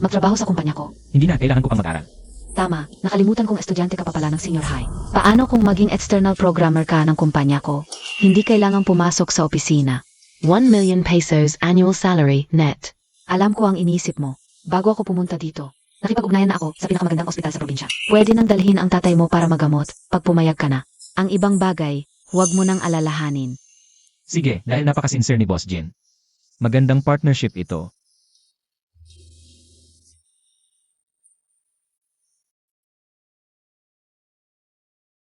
Magtrabaho sa kumpanya ko. Hindi na, kailangan ko pang mag-aral. Tama, nakalimutan kong estudyante ka pa pala ng senior high. Paano kung maging external programmer ka ng kumpanya ko? Hindi kailangang pumasok sa opisina. 1 million pesos annual salary net. Alam ko ang inisip mo. Bago ako pumunta dito, nakipag-ugnayan na ako sa pinakamagandang ospital sa probinsya. Pwede nang dalhin ang tatay mo para magamot pag pumayag ka na. Ang ibang bagay, huwag mo nang alalahanin. Sige, dahil napaka-sincere ni Boss Jin. Magandang partnership ito.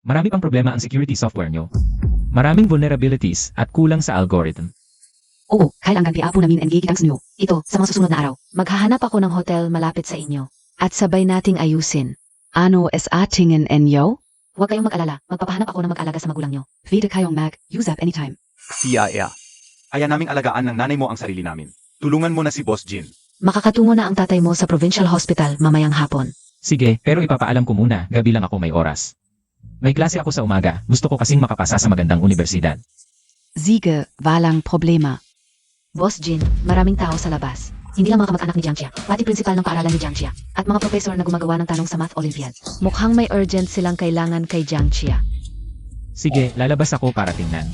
Marami pang problema ang security software nyo. Maraming vulnerabilities at kulang sa algorithm. Oo, kailangan piapo namin ang gigitang nyo. Ito, sa mga susunod na araw. Maghahanap ako ng hotel malapit sa inyo. At sabay nating ayusin. Ano es atingen enyo? Huwag kayong mag-alala. Magpapahanap ako ng mag-alaga sa magulang nyo. Pwede kayong use up anytime. CIA. Kaya naming alagaan ng nanay mo ang sarili namin. Tulungan mo na si Boss Jin. Makakatungo na ang tatay mo sa provincial hospital mamayang hapon. Sige, pero ipapaalam ko muna, gabi lang ako may oras. May klase ako sa umaga, gusto ko kasing makapasa sa magandang universidad. Siege, walang problema. Boss Jin, maraming tao sa labas. Hindi lang mga kamag-anak ni Jiangxia, pati principal ng paaralan ni Jiangxia, at mga professor na gumagawa ng tanong sa Math Olympiad. Mukhang may urgent silang kailangan kay Jiangxia. Sige, lalabas ako para tingnan.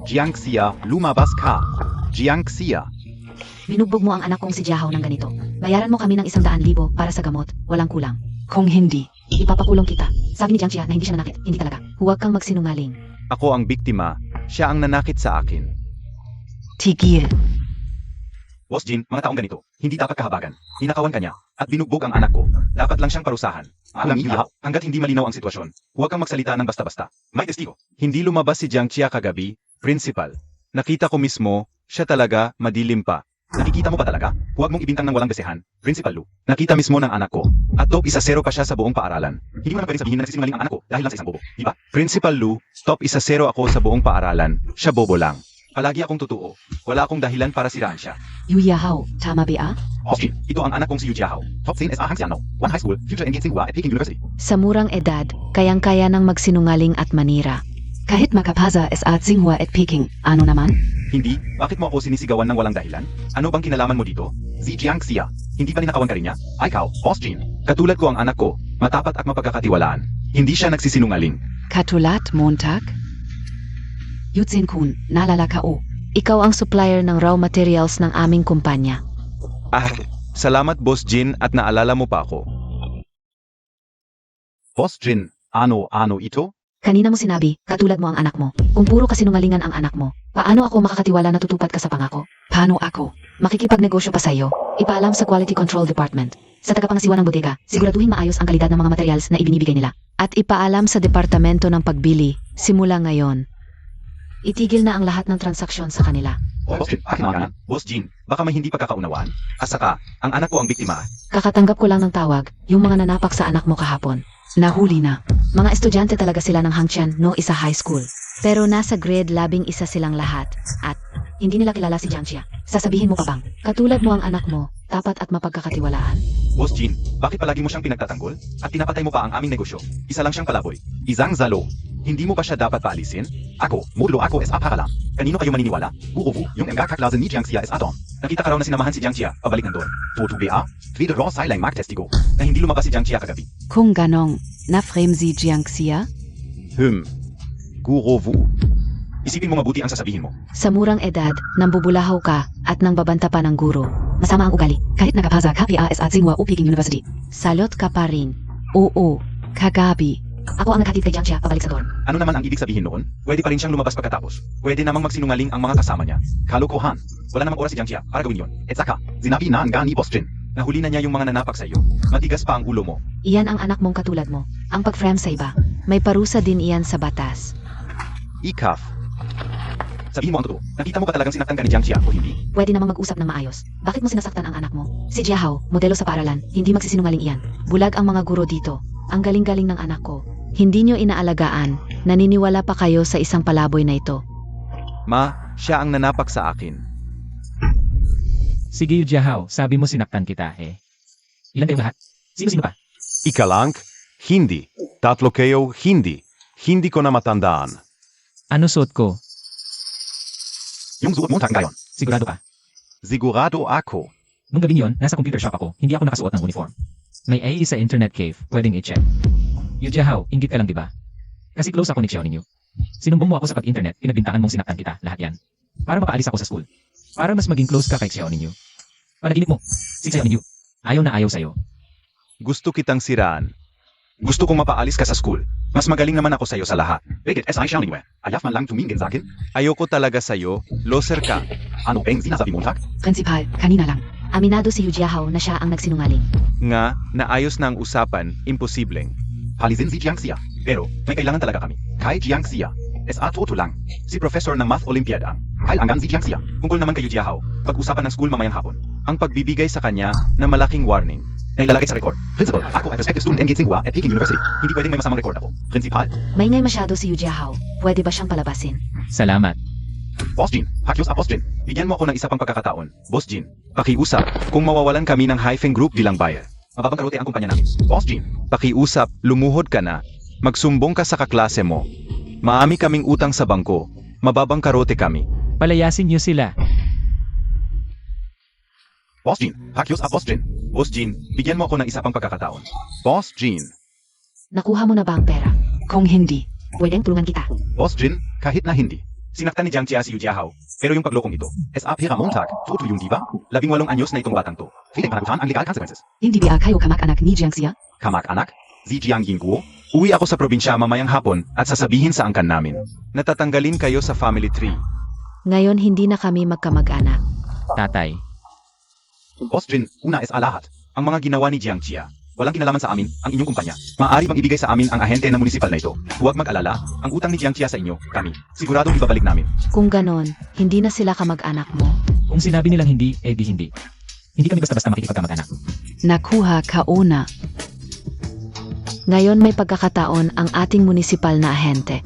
Jiangxia, lumabas ka. Jiangxia. Binugbog mo ang anak kong si Jiahao ng ganito. Bayaran mo kami ng 100,000 para sa gamot, walang kulang. Kung hindi, Ipapakulong kita. Sabi ni Jiangxia na hindi siya nanakit, hindi talaga. Huwag kang magsinungaling. Ako ang biktima, siya ang nanakit sa akin. tigil. Boss Jin, mga taong ganito, hindi dapat kahabagan. Ninakawan ka niya, at binugbog ang anak ko. Dapat lang siyang parusahan. Alam niya, hanggat hindi malinaw ang sitwasyon, huwag kang magsalita ng basta-basta. May testigo. Hindi lumabas si Jiangxia kagabi, principal. Nakita ko mismo, siya talaga, madilim pa. Nakikita mo ba talaga? Huwag mong ibintang ng walang besehan, Principal Lu. Nakita mismo ng anak ko. At top 1-0 pa siya sa buong paaralan. Hindi mo na pwedeng sabihin na nagsisinungaling ang anak ko dahil lang sa isang bobo, di ba? Principal Lu, top 1-0 ako sa buong paaralan. Siya bobo lang. Palagi akong totoo. Wala akong dahilan para siraan siya. Yu Yahao, tama ba? Hoshi, ito ang anak kong si Yu Jiahao. Top 10 SA Hangxiano. One high school, future engaging Tsinghua at Peking University. Sa murang edad, kayang-kaya ng magsinungaling at manira. Kahit makapasa sa Tsinghua at Peking, ano naman? Hindi, bakit mo ako sinisigawan ng walang dahilan? Ano bang kinalaman mo dito? Si Jiangxia, hindi pa ninakawan ka rin niya? Ikaw, Boss Jin. Katulad ko ang anak ko, matapat at mapagkakatiwalaan. Hindi siya nagsisinungaling. Katulat Montag? Yutsin Kun, naalala ka o? Ikaw ang supplier ng raw materials ng aming kumpanya. Salamat Boss Jin at naalala mo pa ako. Boss Jin, ano ito? Kanina mo sinabi, katulad mo ang anak mo. Kung puro kasinungalingan ang anak mo, paano ako makakatiwala na tutupad ka sa pangako? Paano ako? Makikipagnegosyo pa sa'yo. Ipaalam sa Quality Control Department. Sa tagapangasiwa ng bodega, siguraduhin maayos ang kalidad ng mga materials na ibinibigay nila. At ipaalam sa Departamento ng Pagbili, simula ngayon. Itigil na ang lahat ng transaksyon sa kanila. Boss Jin, akin ang yan. Boss Jin, baka may hindi pagkakaunawaan. Asaka, ang anak ko ang biktima. Kakatanggap ko lang ng tawag, yung mga nanapak sa anak mo kahapon. Nahuli na. Mga estudyante talaga sila ng Hangqian no isa high school. Pero nasa grade 11 silang lahat. At hindi nila kilala si Jiangxia. Sasabihin mo pa bang, katulad mo ang anak mo, tapat at mapagkakatiwalaan. Boss Jin, bakit palagi mo siyang pinagtatanggol? At tinapatay mo pa ang aming negosyo? Isa lang siyang palaboy. Isang zalo. Hindi mo ba siya dapat paalisin? Ako, mulo ako es apakalam. Kanino kayo maniniwala? Buovu, yung engakaklasen ni Jiangxia es atom. Nakita ka raw na sinamahan si Jiangxia, pabalik nandun. Totu ba? Tweede raw silang magtestigo. Na hindi lumabas si Jiangxia kagabi. Kung ganong, na-frame si Jiangxia? Gurovu. Isipin mo mabuti ang sasabihin mo. Sa murang edad, nambubulahaw ka at nang babanta pa ng guro. Masama ang ugali. Kahit nakapasa ka sa Tsinghua o Peking University. Salot ka pa rin. Oo, kagabi. Ako ang naghatid kay Jiangxia pabalik sa dorm. Ano naman ang ibig sabihin noon? Pwede pa rin siyang lumabas pagkatapos. Pwede namang magsinungaling ang mga kasama niya. Kalokohan. Wala namang oras si Jiangxia para gawin yon. Et saka, sinabi na nga ni Boss Jin. Nahuli na niya yung mga nanapak sa iyo. Matigas pa ang ulo mo. Iyan ang anak mong katulad mo. Ang pag-frame sa iba. May parusa din iyan sa batas. Ikaf. Sabihin mo ang totoo. Nakita mo ba talagang sinaktan ka ni Jiangxia o hindi? Pwede namang mag-usap ng maayos. Bakit mo sinasaktan ang anak mo? Si Jiahao, modelo sa paaralan. Hindi magsisinungaling iyan. Bulag ang mga guro dito. Ang galing-galing ng anak ko. Hindi nyo inaalagaan. Naniniwala pa kayo sa isang palaboy na ito. Ma, siya ang nanapak sa akin. Sige Yu Jiahao, sabi mo sinaktan kita eh. Ilan kayong lahat? Sino-sino pa? Ikalang? Hindi. Tatlo kayo, hindi. Hindi ko na matandaan. Ano suot ko? Yung suot mo ngayon. Sigurado ka? Sigurado ako. Nung gabing yon, nasa computer shop ako, hindi ako nakasuot ng uniform. May AI sa internet cave, pwedeng i-check. Yu Jiahao, inggit ka lang diba? Kasi close ako ni Xiao ninyo. Sinumbong mo ako sa pag-internet, pinagbintangan mong sinaktan kita, lahat yan. Para makaalis ako sa school. Para mas maging close ka kay Xiao ninyo. Panaginip mo, si Xiao ninyo. Ayaw na ayaw sa'yo. Gusto kitang siraan. Gusto kong mapaalis ka sa school. Mas magaling naman ako sa'yo sa lahat. Bakit SI siya niwe? Ayaf man lang tumingin sa akin? Ayoko talaga sa'yo. Loser ka. Ano bang sinasabi mo, Tak? Prinzipal, kanina lang. Aminado si Yu Jiahao na siya ang nagsinungaling. Nga, naayos na ang usapan, imposibleng. Halizin si Jiangxia. Pero, may kailangan talaga kami. Kay Jiangxia. SA Toto lang. Si Professor ng Math Olympiad ang. Kyle hanggang si Jiangxia. Tungkol naman kay Yu Jiahao. Pag-usapan ng school mamayang hapon. Ang pagbibigay sa kanya na malaking warning. Na ilalagay sa record. Principal, ako ay prospective student engaged Tsinghua at Peking University. Hindi pwedeng may masamang record ako. Principal, Maingay masyado si Yu Jiahao. Pwede ba siyang palabasin? Salamat. Boss Jean, hakyos Boss Jean. Bigyan mo ako ng isa pang pagkakataon. Boss Jean, pakiusap kung mawawalan kami ng Hyphen Group bilang buyer. Mababang karote ang kumpanya namin. Boss Jean, pakiusap, lumuhod ka na. Magsumbong ka sa kaklase mo. Maami kaming utang sa bangko. Mababang karote kami. Palayasin niyo sila. Boss Jean, hakyos Boss Jean. Boss Jean, bigyan mo ako ng isa pang pagkakataon. Boss Jean. Nakuha mo na ba ang pera? Kung hindi, Pwedeng tulungan kita. Boss Jean, kahit na hindi. Sinaktan ni Jiangxia si Yu Jiahao. Pero yung paglokong ito, SA Pera Montag, tuto yung diba? 18 anyos na itong batang to. Feeling panagutan ang legal consequences. hindi ba kayo kamag-anak ni Jiangxia? Kamak-anak, si Jiang Yingguo, uwi ako sa probinsya mamayang hapon at sasabihin sa angkan namin. Natatanggalin kayo sa family tree. Ngayon hindi na kami magkamag-anak. Tatay. Boss Jin, una SA lahat. Ang mga ginawa ni Jiangxia. Walang kinalaman sa amin, ang inyong kumpanya. Maaari bang ibigay sa amin ang ahente ng munisipal na ito? Huwag mag-alala, ang utang ni Jiangxia sa inyo, kami. Siguradong ibabalik namin. Kung ganon, hindi na sila kamag-anak mo. Kung sinabi nilang hindi, eh di hindi. Hindi kami basta-basta makikipagkamag-anak. Nakuha ka una. Ngayon may pagkakataon ang ating munisipal na ahente.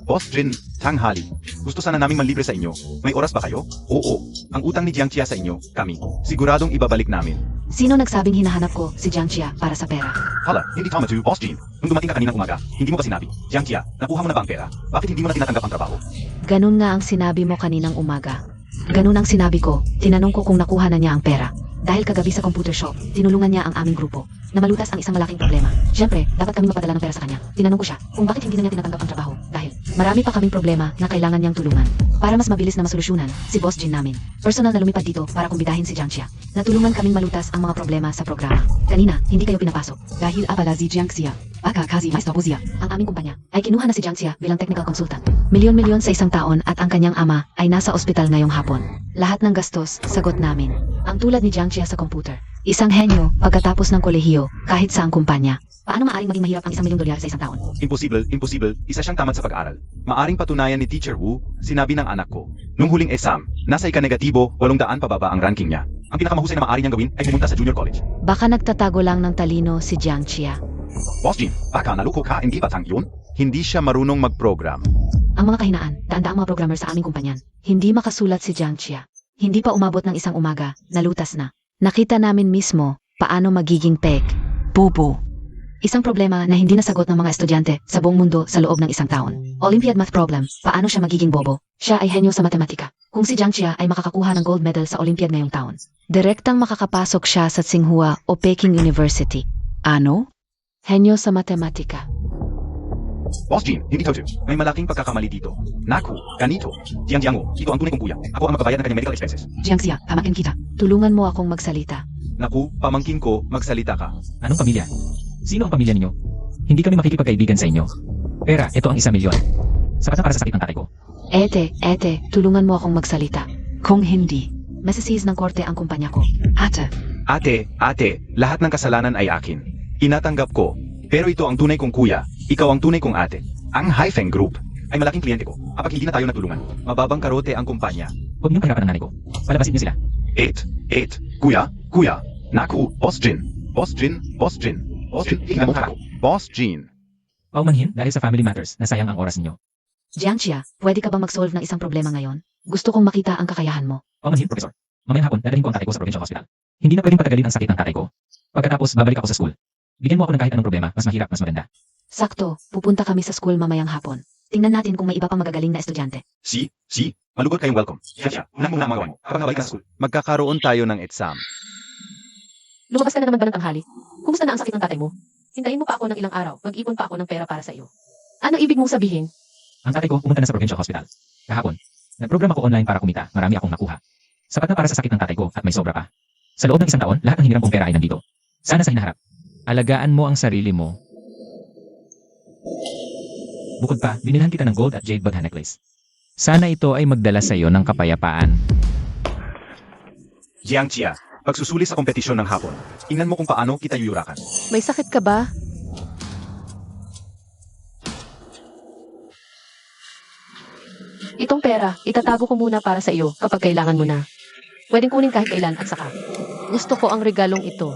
Boss Jin, tanghali. Gusto sana naming manlibre sa inyo. May oras ba kayo? Oo. Ang utang ni Jiangxia sa inyo, kami. Siguradong ibabalik namin. Sino nagsabing hinahanap ko si Jiangxia para sa pera? Hala, hindi tama to, Boss Jin. Nung dumating ka kaninang umaga, hindi mo pa sinabi. Jiangxia, nakuha mo na ba ang pera? Bakit hindi mo na tinatanggap ang trabaho? Ganun nga ang sinabi mo kaninang umaga. Ganun ang sinabi ko. Tinanong ko kung nakuha na niya ang pera. Dahil kagabi sa computer shop, tinulungan niya ang aming grupo na malutas ang isang malaking problema. Siyempre, dapat kami mapadala ng pera sa kanya. Tinanong ko siya kung bakit hindi na niya tinatanggap ang trabaho dahil marami pa kaming problema na kailangan niyang tulungan. Para mas mabilis na masolusyonan, si Boss Jin namin. Personal na lumipad dito para kumbitahin si Jiangxia. Natulungan kaming malutas ang mga problema sa programa. Kanina, hindi kayo pinapasok. Dahil abala si Jiangxia. Baka kasi mais tapos Ang aming kumpanya ay kinuha na si Jiangxia bilang technical consultant. Milyon-milyon sa isang taon at ang kanyang ama ay nasa ospital ngayong hapon. Lahat ng gastos, sagot namin. Ang tulad ni Jiangxia sa computer. Isang henyo pagkatapos ng kolehiyo kahit saang kumpanya. Paano maaring maging mahirap ang $1 million sa isang taon? Imposible, imposible. Isa siyang tamad sa pag-aaral. Maaring patunayan ni Teacher Wu, sinabi ng anak ko. Nung huling exam, nasa ika-negatibo, 800 pababa ang ranking niya. Ang pinakamahusay na maaari niyang gawin ay pumunta sa junior college. Baka nagtatago lang ng talino si Jiangxia. Boss Jin, baka naluko ka hindi batang yun? Hindi siya marunong mag-program. Ang mga kahinaan, daan-daang mga programmer sa aming kumpanyan. Hindi makasulat si Jiangxia. Hindi pa umabot ng isang umaga, nalutas na. Nakita namin mismo paano magiging peg. Bobo. Isang problema na hindi nasagot ng mga estudyante sa buong mundo sa loob ng isang taon. Olympiad math problem, paano siya magiging bobo? Siya ay henyo sa matematika. Kung si Jiangxia ay makakakuha ng gold medal sa Olympiad ngayong taon, direktang makakapasok siya sa Tsinghua o Peking University. Ano? Henyo sa matematika. Boss Jin, hindi totoo. May malaking pagkakamali dito. Naku, ganito. Jiangjiango, ito ang tunay kong kuya. Ako ang magbabayad ng kanyang medical expenses. Jiangxia, pamakin kita. Tulungan mo akong magsalita. Naku, pamangkin ko, magsalita ka. Anong pamilya? Sino ang pamilya ninyo? Hindi kami makikipagkaibigan sa inyo. Pera, ito ang 1 milyon. Sapat na para sa sakit ng tatay ko. Ete, tulungan mo akong magsalita. Kung hindi. Masaseize ng korte ang kumpanya ko. Ate, Ate, lahat ng kasalanan ay akin. Inatanggap ko. Pero ito ang tunay kong kuya, ikaw ang tunay kong ate. Ang Hyphen Group ay malaking kliyente ko. Kapag hindi na tayo natulungan, mababang karote ang kumpanya. Huwag niyong pahirapan ang nanay ko. Palabasin niyo sila. Kuya. Naku, Boss Jin. Tingnan mo ako. Boss Jin. Paumanhin dahil sa family matters na sayang ang oras niyo. Jiangxia, pwede ka bang mag-solve ng isang problema ngayon? Gusto kong makita ang kakayahan mo. Pamanhin, Professor. Mamayang hapon, dadalhin ko ang tatay ko sa provincial hospital. Hindi na pwedeng patagalin ang sakit ng tatay ko. Pagkatapos, babalik ako sa school. Bigyan mo ako ng kahit anong problema, mas mahirap, mas maganda. Sakto, pupunta kami sa school mamayang hapon. Tingnan natin kung may iba pang magagaling na estudyante. Si, malugot kayong welcome. Siya, unan muna ang magawa mo. Habang nabalik ka sa school. Magkakaroon tayo ng exam. Lumabas ka na naman ba ng tanghali? Kumusta na ang sakit ng tatay mo? Hintayin mo pa ako ng ilang araw. Mag-ipon pa ako ng pera para sa iyo. Ano ibig mong sabihin? Ang tatay ko pumunta na sa provincial hospital. Kahapon, nag-program ako online para kumita, marami akong nakuha. Sapat na para sa sakit ng tatay ko at may sobra pa. Sa loob ng isang taon, lahat ng hiniram kong pera ay nandito. Sana sa hinaharap. Alagaan mo ang sarili mo. Bukod pa, binilhan kita ng gold at jade badhan necklace. Sana ito ay magdala sa iyo ng kapayapaan. Jiangxia, pagsusuli sa kompetisyon ng hapon. Tingnan mo kung paano kita yuyurakan. May sakit ka ba? Itong pera, itatago ko muna para sa iyo kapag kailangan mo na. Pwedeng kunin kahit kailan at saka. Gusto ko ang regalong ito.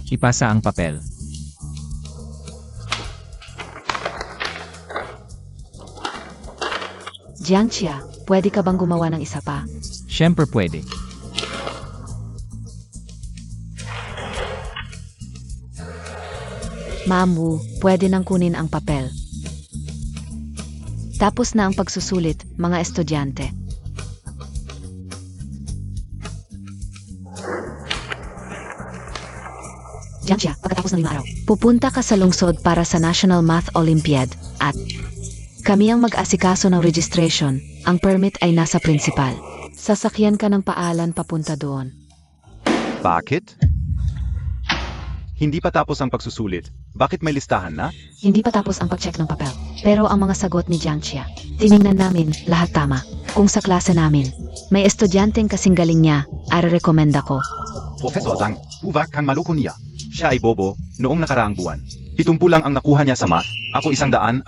Ipasa ang papel. Jiangxia, pwede ka bang gumawa ng isa pa? Siyempre pwede. Ma'am Wu, pwede nang kunin ang papel. Tapos na ang pagsusulit, mga estudyante. Jiangxia, pagkatapos ng 5 araw, pupunta ka sa lungsod para sa National Math Olympiad at kami ang mag-asikaso ng registration. Ang permit ay nasa principal. Sasakyan ka ng paalan papunta doon. Bakit? Hindi pa tapos ang pagsusulit. Bakit may listahan na? Hindi pa tapos ang pag-check ng papel. Pero ang mga sagot ni Jiangxia, tiningnan namin lahat tama. Kung sa klase namin, may estudyanteng kasing galing niya, are-recommenda ko. Professor Zhang, huwag kang maloko niya. Siya ay bobo noong nakaraang buwan. 70 lang ang nakuha niya sa math, ako 138.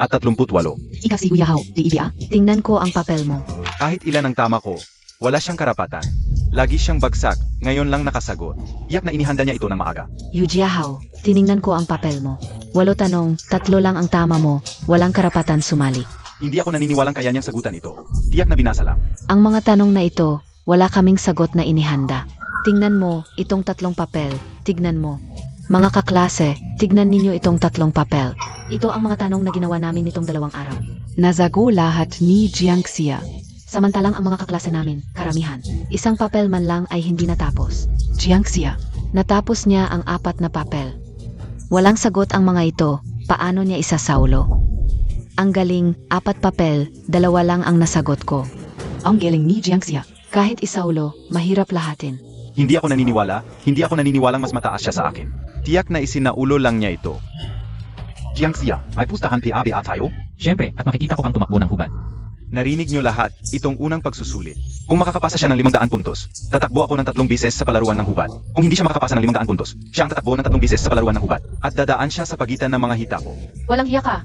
Ikaw si Kuya Hao, di ibia? Tingnan ko ang papel mo. Kahit ilan ang tama ko, wala siyang karapatan. Lagi siyang bagsak, ngayon lang nakasagot. Iyak na inihanda niya ito ng maaga. Yu Jiahao, tiningnan ko ang papel mo. 8 tanong, 3 lang ang tama mo, walang karapatan sumali. Hindi ako naniniwalang kaya niyang sagutan ito. Tiyak na binasa lang. Ang mga tanong na ito, wala kaming sagot na inihanda. Tingnan mo, itong 3 papel, tignan mo. Mga kaklase, tignan ninyo itong 3 papel. Ito ang mga tanong na ginawa namin nitong 2 araw. Nasago lahat ni Jiangxia. Samantalang ang mga kaklase namin, karamihan, isang papel man lang ay hindi natapos. Jiangxia. Natapos niya ang 4 na papel. Walang sagot ang mga ito, paano niya isasaulo? Ang galing, 4 papel, 2 lang ang nasagot ko. Ang galing ni Jiangxia. Kahit isaulo, mahirap lahatin. Hindi ako naniniwalang mas mataas siya sa akin. Tiyak na isinaulo lang niya ito. Jiangxia, may pustahan PABA tayo? Siyempre, at makikita ko kang tumakbo ng hubad. Narinig niyo lahat, itong unang pagsusulit. Kung makakapasa siya ng 500 puntos, tatakbo ako ng 3 bises sa palaruan ng hubad. Kung hindi siya makakapasa ng 500 puntos, siya ang tatakbo ng 3 bises sa palaruan ng hubad. At dadaan siya sa pagitan ng mga hita ko. Walang hiya ka.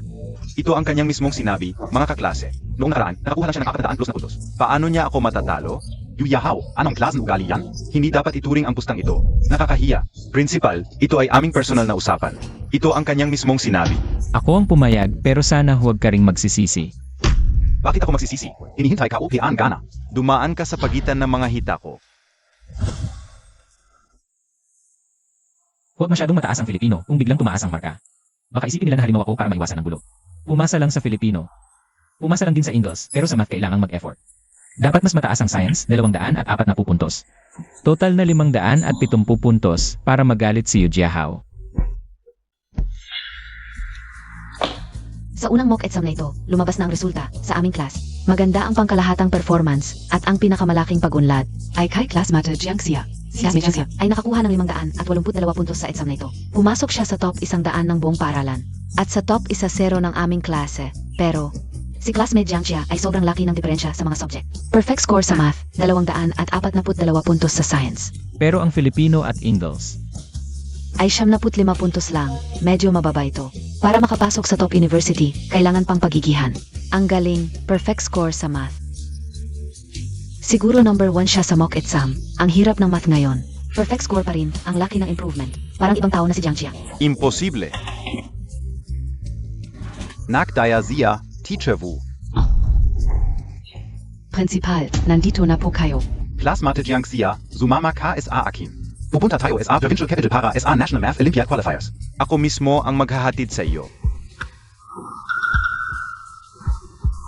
Ito ang kanyang mismong sinabi, mga kaklase. Noong nakaraan, nakakuha lang siya ng 400 plus na puntos. Paano niya ako matatalo? Yuyahao, anong klaseng ugali yan? Hindi dapat ituring ang pustang ito. Nakakahiya. Principal, ito ay aming personal na usapan. Ito ang kanyang mismong sinabi. Ako ang pumayag pero sana huwag ka ring magsisisi. Bakit ako magsisisi? Hinihintay ka upian gana. Dumaan ka sa pagitan ng mga hita ko. Huwag masyadong mataas ang Filipino kung biglang tumaas ang marka. Baka isipin nila na halimaw ako para maiwasan ng gulo. Pumasa lang sa Filipino. Pumasa lang din sa Ingles, pero sa math kailangang mag-effort. Dapat mas mataas ang science, 240 puntos. Total na 570 puntos para magalit si Yu Jiahao. Sa unang mock exam na ito, lumabas na ang resulta sa aming class. Maganda ang pangkalahatang performance at ang pinakamalaking pag-unlad Ay kay Klasmate Jiangxia. si Jiangxia ay nakakuha ng 582 puntos sa exam na ito. Pumasok siya sa top 100 ng buong paaralan at sa top 10 ng aming klase. Pero si classmate Jiangxia ay sobrang laki ng diferensya sa mga subject. Perfect score sa math, 242 puntos sa science. Pero ang Filipino at Ingles, Ay 75 puntos lang, medyo mababa ito. Para makapasok sa top university, kailangan pang pagigihan. Ang galing, perfect score sa math. Siguro number 1 siya sa mock exam. Ang hirap ng math ngayon. Perfect score pa rin, ang laki ng improvement. Parang ibang tao na si Jiangxia. Imposible. Nakdaya Zia, Teacher Wu. Principal, nandito na po kayo. Klasmate Jiangxia, Sumama KSA Akin. Pupunta tayo SA Provincial Capital para SA National Math Olympiad Qualifiers. Ako mismo ang maghahatid sa iyo.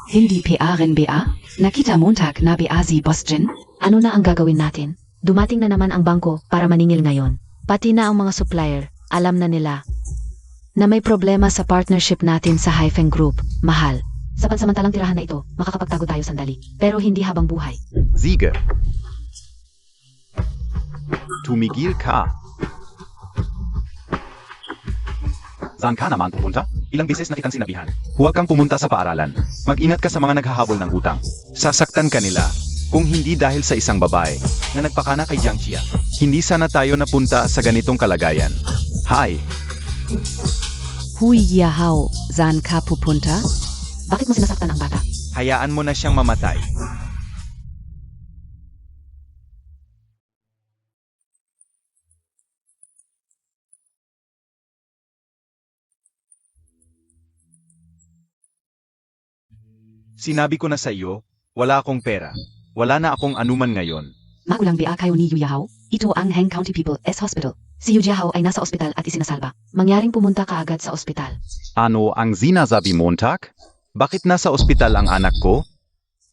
Hindi PA rin BA? Nakita Montag na BA si Boss Jin? Ano na ang gagawin natin? Dumating na naman ang bangko para maningil ngayon. Pati na ang mga supplier, alam na nila na may problema sa partnership natin sa Hyphen Group. Mahal. Sa pansamantalang tirahan na ito, makakapagtago tayo sandali. Pero hindi habang buhay. Siege. Tumigil ka. Saan ka naman pupunta? Ilang beses na kitang sinabihan. Huwag kang pumunta sa paaralan. Mag-ingat ka sa mga naghahabol ng utang. Sasaktan ka nila. Kung hindi dahil sa isang babae na nagpakana kay Jiangxia, hindi sana tayo napunta sa ganitong kalagayan. Hi! Hui Yahao, saan ka pupunta? Bakit mo sinasaktan ang bata? Hayaan mo na siyang mamatay. Sinabi ko na sa iyo, wala akong pera. Wala na akong anuman ngayon. Magulang BA kayo ni Yu Yahao? Ito ang Heng County People S Hospital. Si Yu Jiahao ay nasa ospital at isinasalba. Mangyaring pumunta ka agad sa ospital. Ano ang sinasabi Montag? Bakit nasa ospital ang anak ko?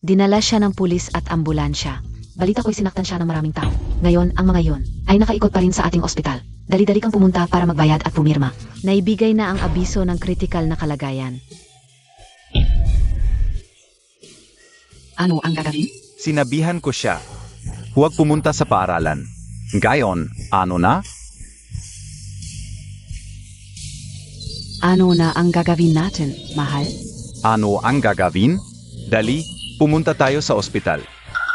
Dinala siya ng pulis at ambulansya. Balita ko'y sinaktan siya ng maraming tao. Ngayon, ang mga yon ay nakaikot pa rin sa ating ospital. Dali-dali kang pumunta para magbayad at pumirma. Naibigay na ang abiso ng kritikal na kalagayan. Ano ang gagawin? Sinabihan ko siya. Huwag pumunta sa paaralan. Gayon, ano na? Ano na ang gagawin natin, mahal? Ano ang gagawin? Dali, pumunta tayo sa ospital.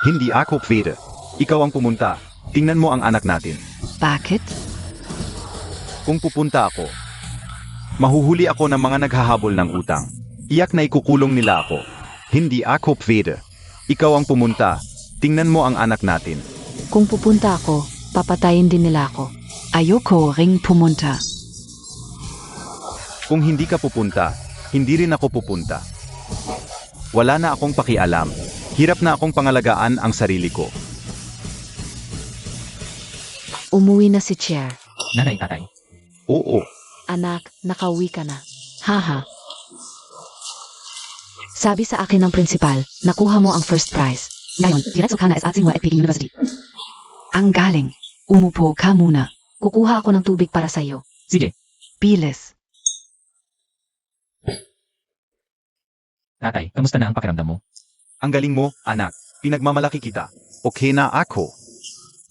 Hindi ako pwede. Ikaw ang pumunta. Tingnan mo ang anak natin. Bakit? Kung pupunta ako, mahuhuli ako ng mga naghahabol ng utang. Iyak na ikukulong nila ako. Hindi ako pwede. Ikaw ang pumunta. Tingnan mo ang anak natin. Kung pupunta ako, papatayin din nila ako. Ayoko ring pumunta. Kung hindi ka pupunta, hindi rin ako pupunta. Wala na akong pakialam. Hirap na akong pangalagaan ang sarili ko. Umuwi na si Chair. nanay, tatay. Oo. Anak, nakauwi ka na. Haha. Sabi sa akin ng principal, nakuha mo ang first prize. Ngayon, diretso ka na sa Tsinghua at Peking University. Ang galing. Umupo ka muna. Kukuha ako ng tubig para sa iyo. Sige, Bilis. tatay, kamusta na ang pakiramdam mo? Ang galing mo, anak. Pinagmamalaki kita. Okay na ako.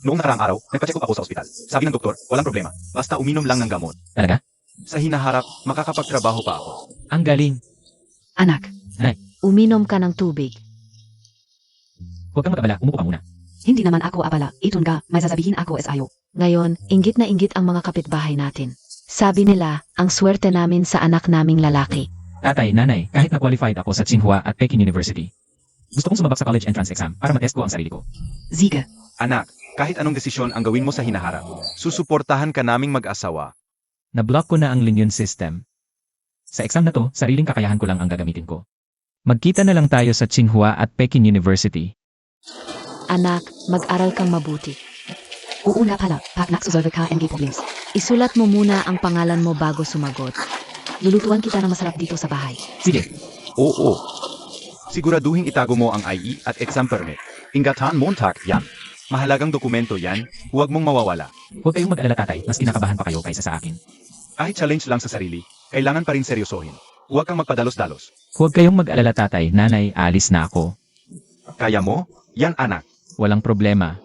Noong nakaraang araw, nagpa-check up ako sa ospital. Sabi ng doktor, walang problema. Basta uminom lang ng gamot. Talaga? Sa hinaharap, makakapagtrabaho pa ako. Ang galing. Anak, Uminom ka ng tubig. Huwag kang mag-abala, umupo ka muna. hindi naman ako abala. Iton ka, may sasabihin ako SIO. Ngayon, inggit na inggit ang mga kapitbahay natin. Sabi nila, ang swerte namin sa anak naming lalaki. Tatay, nanay, kahit na-qualified ako sa Tsinghua at Peking University, gusto kong sumabak sa college entrance exam para matest ko ang sarili ko. Siege. Anak, kahit anong desisyon ang gawin mo sa hinaharap, susuportahan ka naming mag-asawa. Na-block ko na ang Linyon system. Sa exam na to, sariling kakayahan ko lang ang gagamitin ko. Magkita na lang tayo sa Tsinghua at Peking University. Anak, mag-aral kang mabuti. Oo nga pala, pag nagsusolve ka MG problems. Isulat mo muna ang pangalan mo bago sumagot. Lulutuan kita ng masarap dito sa bahay. Sige, Oo. Siguraduhin itago mo ang IE at exam permit. Ingatan Montag yan. Mahalagang dokumento yan, huwag mong mawawala. huwag kayong mag-alala tatay, mas kinakabahan pa kayo kaysa sa akin. Kahit challenge lang sa sarili, kailangan pa rin seryosohin. Huwag kang magpadalos-dalos. Huwag kayong mag-alala tatay, nanay, alis na ako. Kaya mo? Yan anak. Walang problema.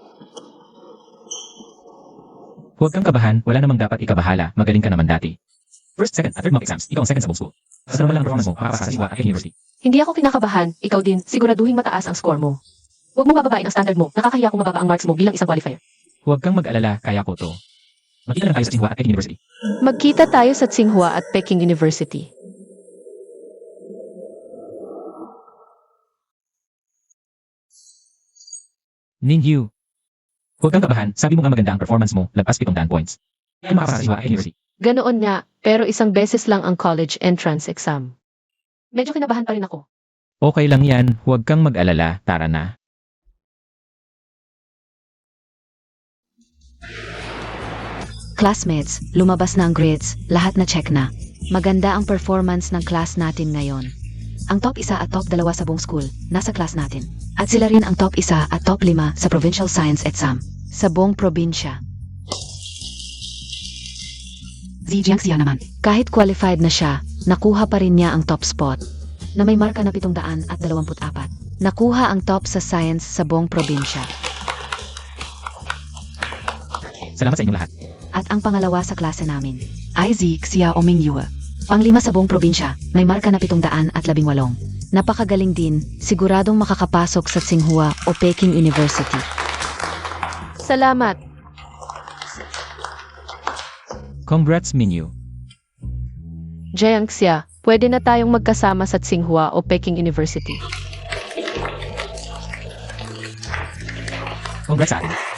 Huwag kang kabahan, wala namang dapat ikabahala, magaling ka naman dati. First, second, at third mock exams, ikaw ang second sa buong school. Basta naman lang ang performance mo, makapasa sa Tsinghua at University. Hindi ako kinakabahan, ikaw din, siguraduhin mataas ang score mo. Huwag mo bababain ang standard mo, nakakahiya kung mababa ang marks mo bilang isang qualifier. Huwag kang mag-alala, kaya ko to. Magkita lang tayo sa Tsinghua at Peking University. Magkita tayo sa Tsinghua at Peking University. Ninyu, Huwag kang kabahan, sabi mo nga maganda ang performance mo, lagpas 700 points. Kaya makapasa sa Tsinghua at University. Ganoon nga, pero isang beses lang ang college entrance exam. Medyo kinabahan pa rin ako. okay lang yan, huwag kang mag-alala, tara na. Classmates, lumabas na ang grades, lahat na check na. Maganda ang performance ng class natin ngayon. Ang top 1 at top 2 sa buong school, nasa class natin. At sila rin ang top 1 at top 5 sa provincial science exam, sa buong probinsya. Si Jiangxia naman. Kahit qualified na siya, nakuha pa rin niya ang top spot, na may marka na 724. Nakuha ang top sa science sa buong probinsya. Salamat sa inyong lahat. At ang pangalawa sa klase namin. Aizi Xia Oming Yue. Panglima sa buong probinsya, may marka na 718. Napakagaling din, siguradong makakapasok sa Tsinghua o Peking University. Salamat. Congrats Minyu. Jiangxia, pwede na tayong magkasama sa Tsinghua o Peking University. Congrats sa atin.